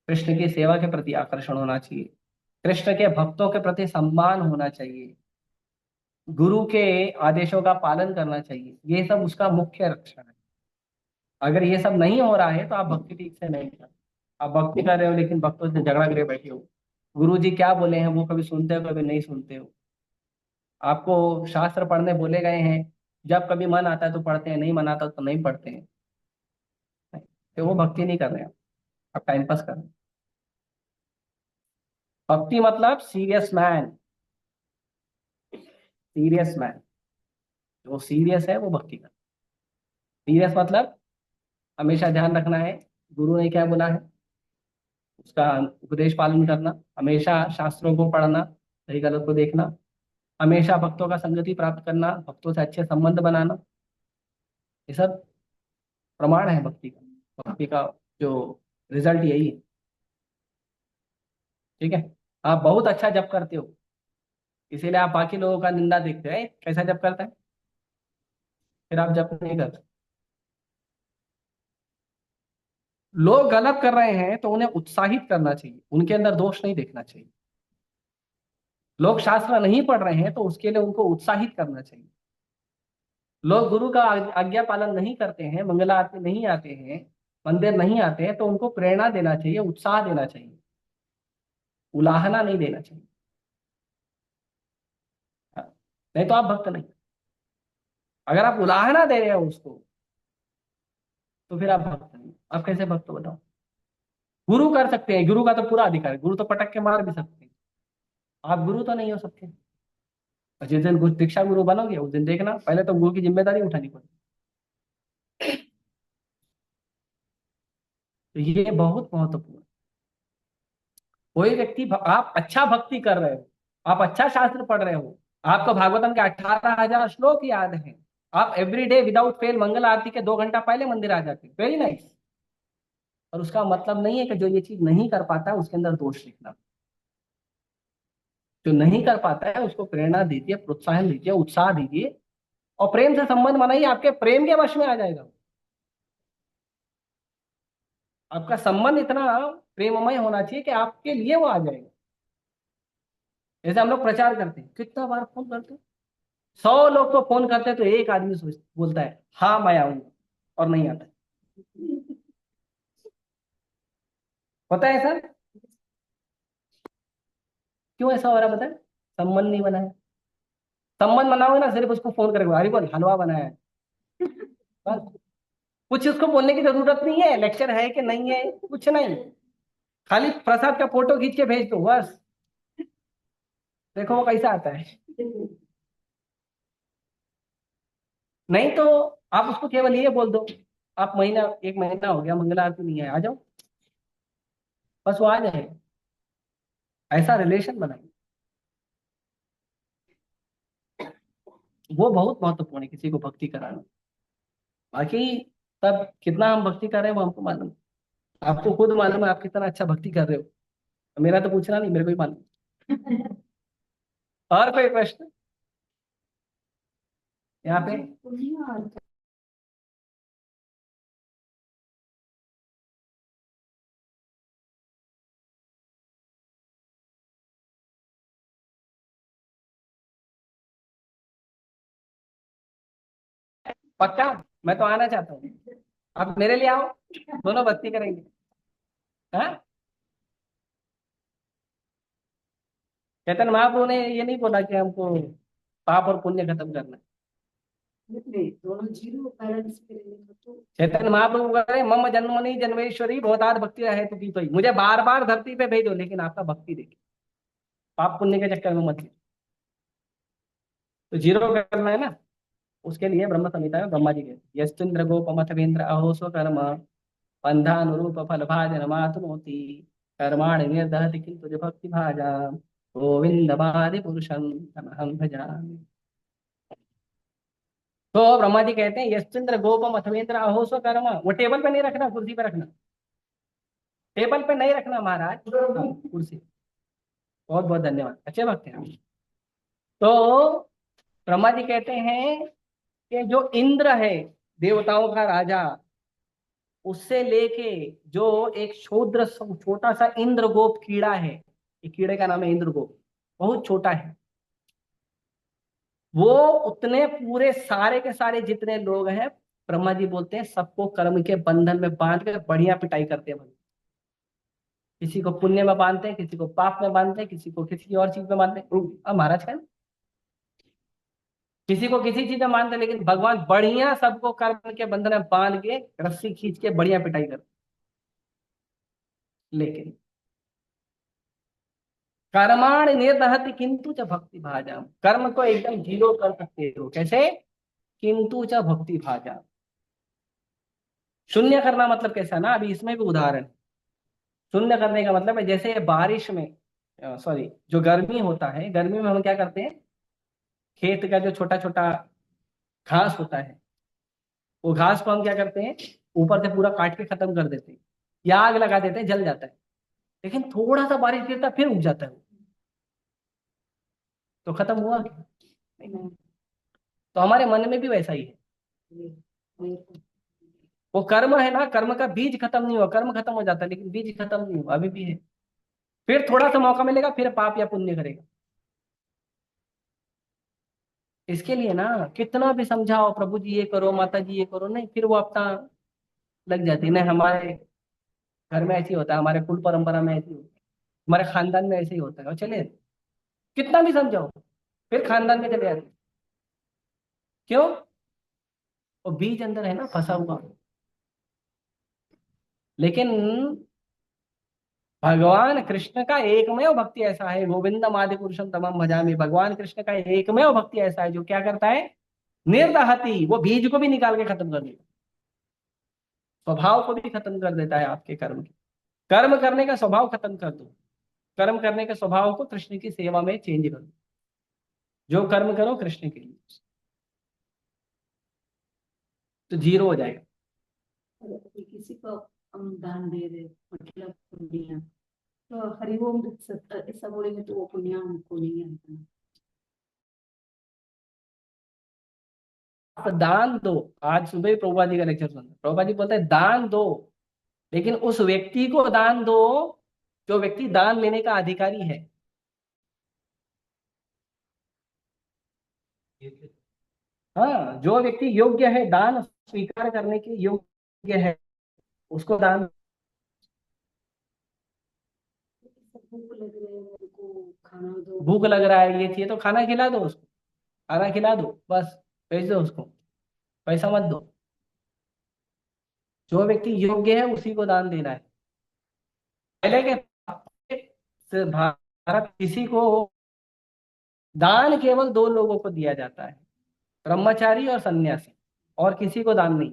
कृष्ण की सेवा के प्रति आकर्षण होना चाहिए, कृष्ण के भक्तों के प्रति सम्मान होना चाहिए, गुरु के आदेशों का पालन करना चाहिए। ये सब उसका मुख्य लक्षण है। अगर ये सब नहीं हो रहा है तो आप भक्ति ठीक से नहीं कर, आप भक्ति कर रहे हो लेकिन भक्तों से झगड़ा करे बैठे हो, गुरु जी क्या बोले हैं वो कभी सुनते हो कभी नहीं सुनते हो। आपको शास्त्र पढ़ने बोले गए हैं, जब कभी मन आता है तो पढ़ते हैं, नहीं मन आता तो नहीं पढ़ते हैं। तो वो भक्ति नहीं कर रहे हैं, आप टाइम पास कर रहे हैं। भक्ति मतलब सीरियस मैन, सीरियस मैन, जो सीरियस है वो भक्ति कर। सीरियस मतलब हमेशा ध्यान रखना है गुरु ने क्या बोला है, उसका उपदेश पालन करना, हमेशा शास्त्रों को पढ़ना, सही गलत को देखना, हमेशा भक्तों का संगति प्राप्त करना, भक्तों से अच्छे संबंध बनाना, ये सब प्रमाण है भक्ति का। भक्ति का जो रिजल्ट यही है। ठीक है। आप बहुत अच्छा जप करते हो, इसीलिए आप बाकी लोगों का निंदा देखते हो, "ए, कैसा जप करता है", फिर आप जप नहीं करते। लोग गलत कर रहे हैं तो उन्हें उत्साहित करना चाहिए, उनके अंदर दोष नहीं देखना चाहिए। लोग शास्त्र नहीं पढ़ रहे हैं तो उसके लिए उनको उत्साहित करना चाहिए। लोग गुरु का आज्ञा पालन नहीं करते हैं, मंगला आरती नहीं आते हैं, मंदिर नहीं आते हैं, तो उनको प्रेरणा देना चाहिए, उत्साह देना चाहिए, उलाहना नहीं देना चाहिए। हाँ, नहीं तो आप भक्त नहीं। अगर आप उलाहना दे रहे हो उसको तो फिर आप भक्त नहीं। आप कैसे भक्त हो बताओ। गुरु कर सकते हैं, गुरु का तो पूरा अधिकार है, गुरु तो पटक के मार भी सकते हैं, आप गुरु तो नहीं हो सकते। और जिस दिन दीक्षा गुरु बनोगे उस दिन देखना, पहले तो गुरु की जिम्मेदारी उठानी पड़ेगी। तो ये बहुत महत्वपूर्ण है। कोई व्यक्ति आप अच्छा भक्ति कर रहे हो, आप अच्छा शास्त्र पढ़ रहे हो, आपको भागवतम के 18,000 श्लोक याद हैं, आप एवरी डे विदाउट फेल मंगल आरती के 2 घंटा पहले मंदिर आ जाते, वेरी नाइस। और उसका मतलब नहीं है कि जो ये चीज नहीं कर पाता है उसके अंदर दोष लिखना। जो नहीं कर पाता है उसको प्रेरणा दीजिए, प्रोत्साहन दीजिए, उत्साह दीजिए, और प्रेम से संबंध बनाइए, आपके प्रेम के वश में आ जाएगा। आपका संबंध इतना प्रेममय होना चाहिए कि आपके लिए वो आ जाएगा। जैसे हम लोग प्रचार करते हैं, कितना बार फोन करते हैं, 100 लोग को फोन करते हैं तो एक आदमी बोलता है हाँ मैं आऊंगा, और नहीं आता है। पता है सर क्यों ऐसा हो रहा है, बताए। संबंध नहीं बना है। संबंध बनाओगे ना, सिर्फ उसको फोन करेगा, अरे बोल हलवा बनाया है, बस। कुछ उसको बोलने की जरूरत नहीं है, लेक्चर है कि नहीं है, कुछ नहीं। खाली प्रसाद का फोटो खींच के भेज दो बस, देखो वो कैसा आता है। नहीं तो आप उसको केवल ये बोल दो, आप महीना 1 महीना हो गया मंगला आरती नहीं है, आ जाओ, बस वो आ जाएगा। ऐसा रिलेशन बनाइए, वो बहुत महत्वपूर्ण है किसी को भक्ति कराना। बाकी तब कितना हम भक्ति कर रहे हैं वो हमको मालूम है। आपको खुद मालूम है आप कितना अच्छा भक्ति कर रहे हो, मेरा तो पूछना नहीं, मेरे को ही मालूम है। और कोई प्रश्न यहाँ पे। पक्का, मैं तो आना चाहता हूँ, आप मेरे लिए आओ, दोनों भक्ति करेंगे। हाँ, चैतन्य महाप्रभु ने ये नहीं बोला कि हमको पाप और पुण्य खत्म करना है। दोनों जीरो बैलेंस करेंगे तो चैतन्य महाप्रभु कह रहे हैं, मम जन्मनि जन्मेश्वरी बहुतात भक्ति रहे तो की, तो मुझे बार बार धरती पे भेजो लेकिन आपका भक्ति देखिए, पाप पुण्य के चक्कर में मत लीजिए। तो जीरो करना है ना, उसके लिए ब्रह्म संहिता में ब्रह्मा जी के यस्त्र गोपमथवेन्द्र अहो स्वकर्म बंधानुरूप फल भाजन मातनोति कर्माणि निर्दहति किंतु भक्ति भाजा गोविंद बादि पुरुषं तमहं भजामि। तो ब्रह्मा जी कहते हैं यश्चंद्र गोपम अथवेंद्र अहो स्वकर्म, वो टेबल पे नहीं रखना, कुर्सी पे रखना, टेबल पे नहीं रखना महाराज, हाँ, कुर्सी। बहुत बहुत धन्यवाद, अच्छे भक्त हैं आप। तो ब्रह्मा जी कहते हैं कि जो इंद्र है, देवताओं का राजा, उससे लेके जो एक शूद्र छोटा सा इंद्रगोप कीड़ा है, ये कीड़े का नाम है इंद्रगोप, बहुत छोटा है, वो उतने पूरे सारे के सारे जितने लोग हैं, ब्रह्मा जी बोलते हैं सबको कर्म के बंधन में बांध के बढ़िया पिटाई करते हैं। किसी को पुण्य में बांधते हैं, किसी को पाप में बांधते हैं, किसी को किसी और चीज में बांधते हैं। अब महाराज का किसी को किसी चीज में मानते हैं, लेकिन भगवान बढ़िया सबको कर्म के बंधन में बांध के रस्सी खींच के बढ़िया पिटाई कर। लेकिन कर्माण निर्दहति किंतु च भक्ति भाजा, कर्म को एकदम जीरो कर सकते हो कैसे? किंतु च भक्ति भाजा। शून्य करना मतलब कैसा ना, अभी इसमें भी उदाहरण। शून्य करने का मतलब है जैसे बारिश में, सॉरी, जो गर्मी होता है, गर्मी में हम क्या करते हैं, खेत का जो छोटा छोटा घास होता है, वो घास को हम क्या करते हैं, ऊपर से पूरा काट के खत्म कर देते हैं, या आग लगा देते हैं, जल जाता है। लेकिन थोड़ा सा बारिश गिरता है, फिर उग जाता है वो। तो खत्म हुआ क्या? नहीं। तो हमारे मन में भी वैसा ही है। वो कर्म है ना, कर्म का बीज खत्म नहीं हुआ, कर्म खत्म हो जाता है लेकिन बीज खत्म नहीं हुआ, अभी भी है। फिर थोड़ा सा मौका मिलेगा, फिर पाप या पुण्य करेगा। इसके लिए ना कितना भी समझाओ, प्रभु जी ये करो, माता जी ये करो, नहीं, फिर वो अपना लग जाती है। नहीं, हमारे घर में ऐसे ही होता है, हमारे कुल परंपरा में ऐसे ही होता है, हमारे खानदान में ऐसे ही होता है, और चले, कितना भी समझाओ, फिर खानदान में चले जाते हैं। क्यों? वो बीज अंदर है ना फंसा हुआ। लेकिन भगवान कृष्ण का एकमेव भक्ति ऐसा है, गोविंदम आदि पुरुषम तमम भजामि, भगवान कृष्ण का एकमेव भक्ति ऐसा है जो क्या करता है, निर्दहति, वो बीज को भी निकाल के खत्म कर देता, स्वभाव को भी खत्म कर देता है आपके कर्म के। कर्म करने का स्वभाव खत्म कर दो, कर्म करने के स्वभाव को कृष्ण की सेवा में चेंज कर दो, जो कर्म करो कृष्ण के लिए, तो जीरो हो जाएगा। अगर किसी को हम दान दे रहे मतलब पुण्य, तो हरिओम ऐसा बोलेंगे तो वो पुण्य हमको नहीं आता। आप दान दो, आज सुबह ही प्रभुपा जी का लेक्चर सुना, प्रभुपा जी बोलते हैं दान दो, लेकिन उस व्यक्ति को दान दो जो व्यक्ति दान लेने का अधिकारी है। हाँ, जो व्यक्ति योग्य है, दान स्वीकार करने के योग्य है, उसको दान। भूख लग रहे है उनको खाना दो। भूख लग रहा है, ये चाहिए, तो खाना खिला दो उसको, खाना खिला दो, बस भेज दो उसको, पैसा मत दो। जो व्यक्ति योग्य है उसी को दान देना है। पहले के भारत किसी को दान केवल दो लोगों को दिया जाता है, ब्रह्मचारी और सन्यासी, और किसी को दान नहीं।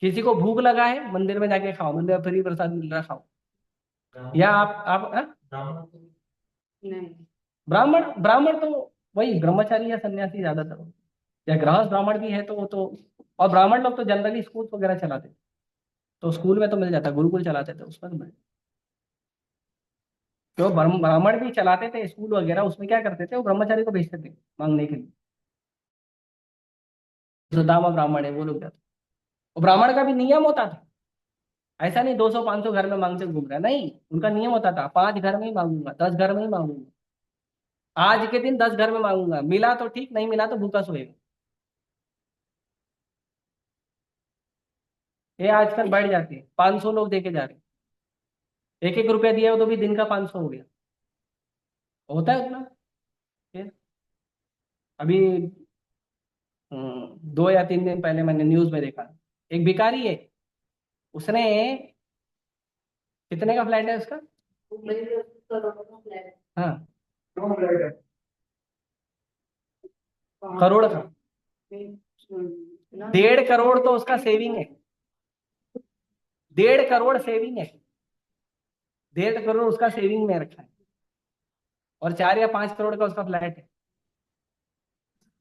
किसी को भूख लगा है, मंदिर में जाके खाओ, मंदिर में फ्री प्रसाद मिल रहा है, खाओ। या आप नहीं, ब्राह्मण, ब्राह्मण तो वही ब्रह्मचारी या सन्यासी ज्यादातर होते हैं। या गृहस्थ ब्राह्मण भी है तो वो तो, और ब्राह्मण लोग तो जनरली स्कूल वगैरह चलाते थे, तो स्कूल में तो मिल जाता, गुरुकुल चलाते थे उसमें तो मिल। जो ब्राह्मण भी चलाते थे स्कूल वगैरह, उसमें क्या करते थे, वो ब्रह्मचारी को भेजते थे मांगने के लिए, सुदामा ब्राह्मण है वो लोग जाते। और ब्राह्मण का भी नियम होता था, ऐसा नहीं 200-500 घर में मांगते घूम रहा है, नहीं, उनका नियम होता था, 5 घर में ही मांगूंगा, 10 घर में ही मांगूंगा, आज के दिन 10 घर में मांगूंगा, मिला तो ठीक, नहीं मिला तो भूखा सोएगा। ये आजकल बढ़ जाती है, 500 लोग देके जा रहे हैं, 1-1 रुपया दिया हो तो भी दिन का 500 हो गया, होता है उतना। ये अभी 2 या 3 दिन पहले मैंने न्यूज में देखा, एक भिखारी है, उसने, कितने का फ्लैट है उसका? हाँ, करोड़ का, 1.5 करोड़ तो उसका सेविंग है, 1.5 करोड़ सेविंग है, 1.5 करोड़ उसका सेविंग में रखा है, और 4 या 5 करोड़ का उसका फ्लैट है।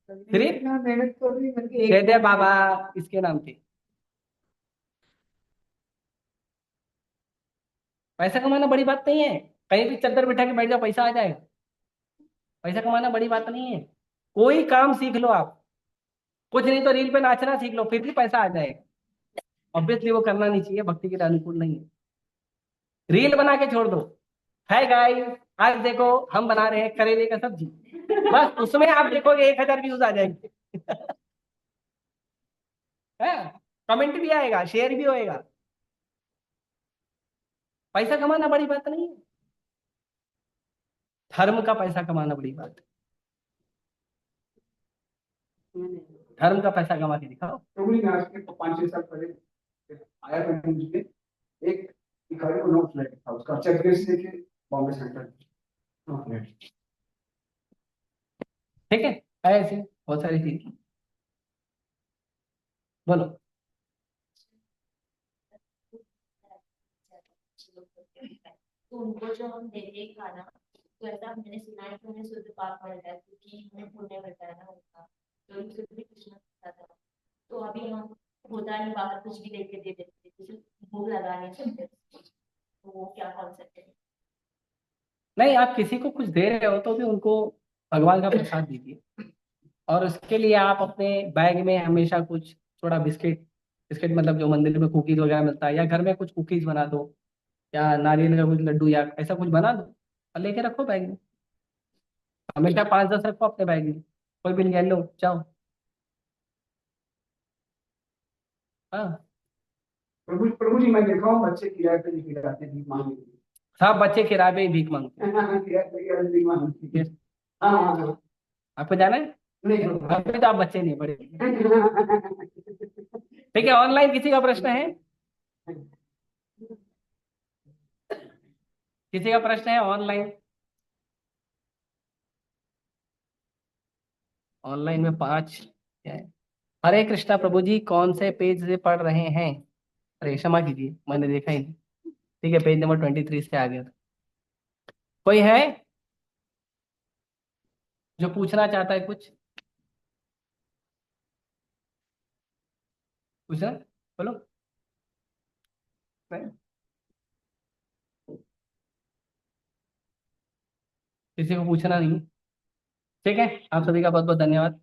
फिर मेहनत कर रही दे दे बाबा इसके नाम पे। पैसा कमाना बड़ी बात नहीं है, कहीं भी चद्दर बिठा के बैठ जाओ, पैसा आ जाएगा। पैसा कमाना बड़ी बात नहीं है, कोई काम सीख लो आप, कुछ नहीं तो रील पे नाचना सीख लो, फिर भी पैसा आ जाएगा। ऑब्वियसली वो करना नहीं चाहिए, भक्ति के लिए अनुकूल नहीं है। रील बना के छोड़ दो, है गाइस, आज देखो हम बना रहे हैं करेले का सब्जी, बस उसमें आप देखोगे 1000 व्यूज आ जाएंगे। है, कमेंट भी आएगा, शेयर भी होएगा। पैसा कमाना बड़ी बात नहीं है, धर्म का पैसा कमाना बड़ी बात है। मैंने धर्म का पैसा कमा के दिखाओ। प्रभु जी, मैं आज के 5-6 साल पहले आया था न्यूज में, एक भिखारी को नोट लेके था, उसका चेक रेस लेके बॉम्बे सेंटर नोट लेके। ठीक है, ऐसे बहुत सारी चीज। बोलो। तो उनको जो हम देते हैं खाना, तो ऐसा मैंने सुना है कि उन्हें शुद्ध पाप मिलता है, क्योंकि उन्हें पुण्य मिलता है ना उनका, तो शुद्ध भी कृष्ण मिलता था। तो अभी हम होता नहीं, बाहर कुछ भी देख के दे देते, कुछ भूख लगा नहीं सकते, तो वो क्या कॉन्सेप्ट है? नहीं, आप किसी को कुछ दे रहे हो तो भी उनको भगवान का प्रसाद दीजिए, और उसके लिए आप अपने बैग में हमेशा कुछ थोड़ा बिस्किट, बिस्किट मतलब जो मंदिर में कुकीज वगैरह मिलता है, या घर में कुछ कुकीज बना दो, या नारियल का कुछ लड्डू या ऐसा कुछ बना दो और लेके रखो बैग में। हमेशा 5-10 रखो अपने बैग में, कोई भी नहीं, लो जाओ। हाँ, प्रभु जी, मैं देखा हूँ बच्चे किराए पे लेके जाते हैं भीख मांगने के लिए। सब बच्चे किराए पे ही भीख मांगते हैं। किराए पे भीख मांगने के लिए। हाँ हाँ हाँ। आपको जाना है? नहीं अभी तो आप बच्चे नहीं बड़े। ठीक है, ऑनलाइन किसी का प्रश्न है? किसी का प्रश्न है ऑनलाइन? ऑनलाइन में 5 क्या है? हरे कृष्णा प्रभु जी, कौन से पेज से पढ़ रहे हैं? अरे क्षमा कीजिए, मैंने देखा ही नहीं। ठीक है, पेज नंबर 23 से आ गया था। कोई है जो पूछना चाहता है कुछ? पूछना, बोलो। नहीं? किसी को पूछना नहीं? ठीक है, आप सभी का बहुत बहुत धन्यवाद,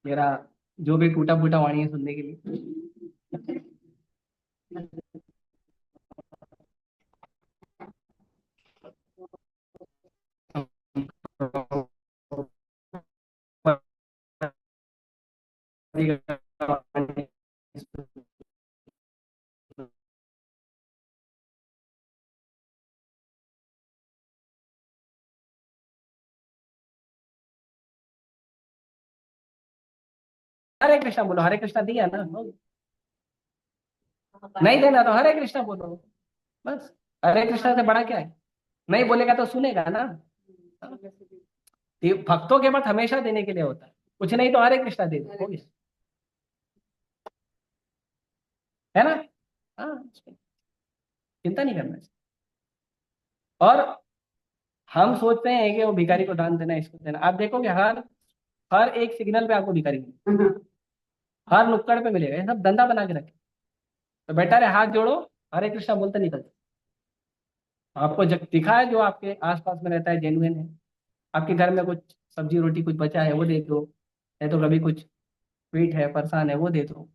मेरा जो भी टूटा फूटा वाणी है सुनने के लिए। हरे कृष्णा बोलो, हरे कृष्णा दिया ना? नहीं देना तो हरे कृष्णा बोलो, बस। हरे कृष्णा से बड़ा क्या है? नहीं बोलेगा तो सुनेगा ना। ये भक्तों के पास हमेशा देने के लिए होता है, कुछ नहीं तो हरे कृष्णा दे दो, हो गया। है ना? हाँ, चिंता नहीं करना चाहिए। और हम सोचते हैं कि वो भिखारी को दान देना, इसको देना। आप देखोगे हर हर एक सिग्नल पे आपको भिखारी मिलेगा, हर नुक्कड़ पे मिलेगा। ये सब धंधा बना के रखे। तो बेटर है हाथ जोड़ो, हरे कृष्णा बोलते निकल। आपको जब दिखा है जो आपके आसपास में रहता है जेन्युइन है, आपके घर में कुछ सब्जी रोटी कुछ बचा है वो दे दो, नहीं तो कभी कुछ स्वीट है परेशान है वो दे दो,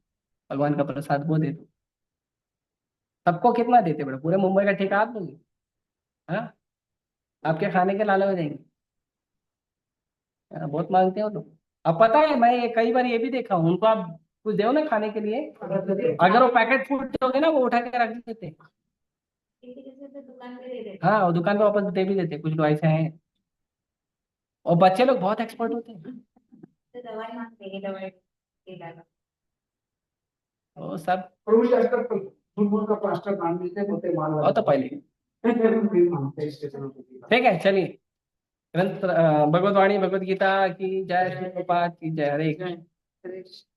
भगवान का प्रसाद वो दे दो। सबको कितना देते बड़े? पूरे मुंबई का ठेका आप दोगे? हाँ, आपके खाने के लाले हो जाएंगे। हाँ, बहुत मांगते हो लोग। अब पता है, मैं ये कई बार ये भी देखा हूँ, उनको आप कुछ दो ना खाने के लिए, अगर वो पैकेट फूड दोगे ना, वो उठा के रख देते हैं। किसी किसी से दुकान पे दे देते हाँ, वो दुकान पे वापस दे भी देते हैं, कुछ लोग ऐसे हैं। और बच्चे लोग बहुत एक्सपर्ट होते हैं, हैं, तो दवाई मांगते हैं, दवाई दे डालो। वो सब। प्रभु जी, आजकल फुटबॉल का प्लास्टर बांध देते हैं, बोलते हैं माल और तो पहले। भीख मांगते हैं स्टेशनों पे। ठीक है, चलिए। ग्रंथ भगवत वाणी भगवत गीता की जय, श्री प्रभुपाद की जय। हरे कृष्ण।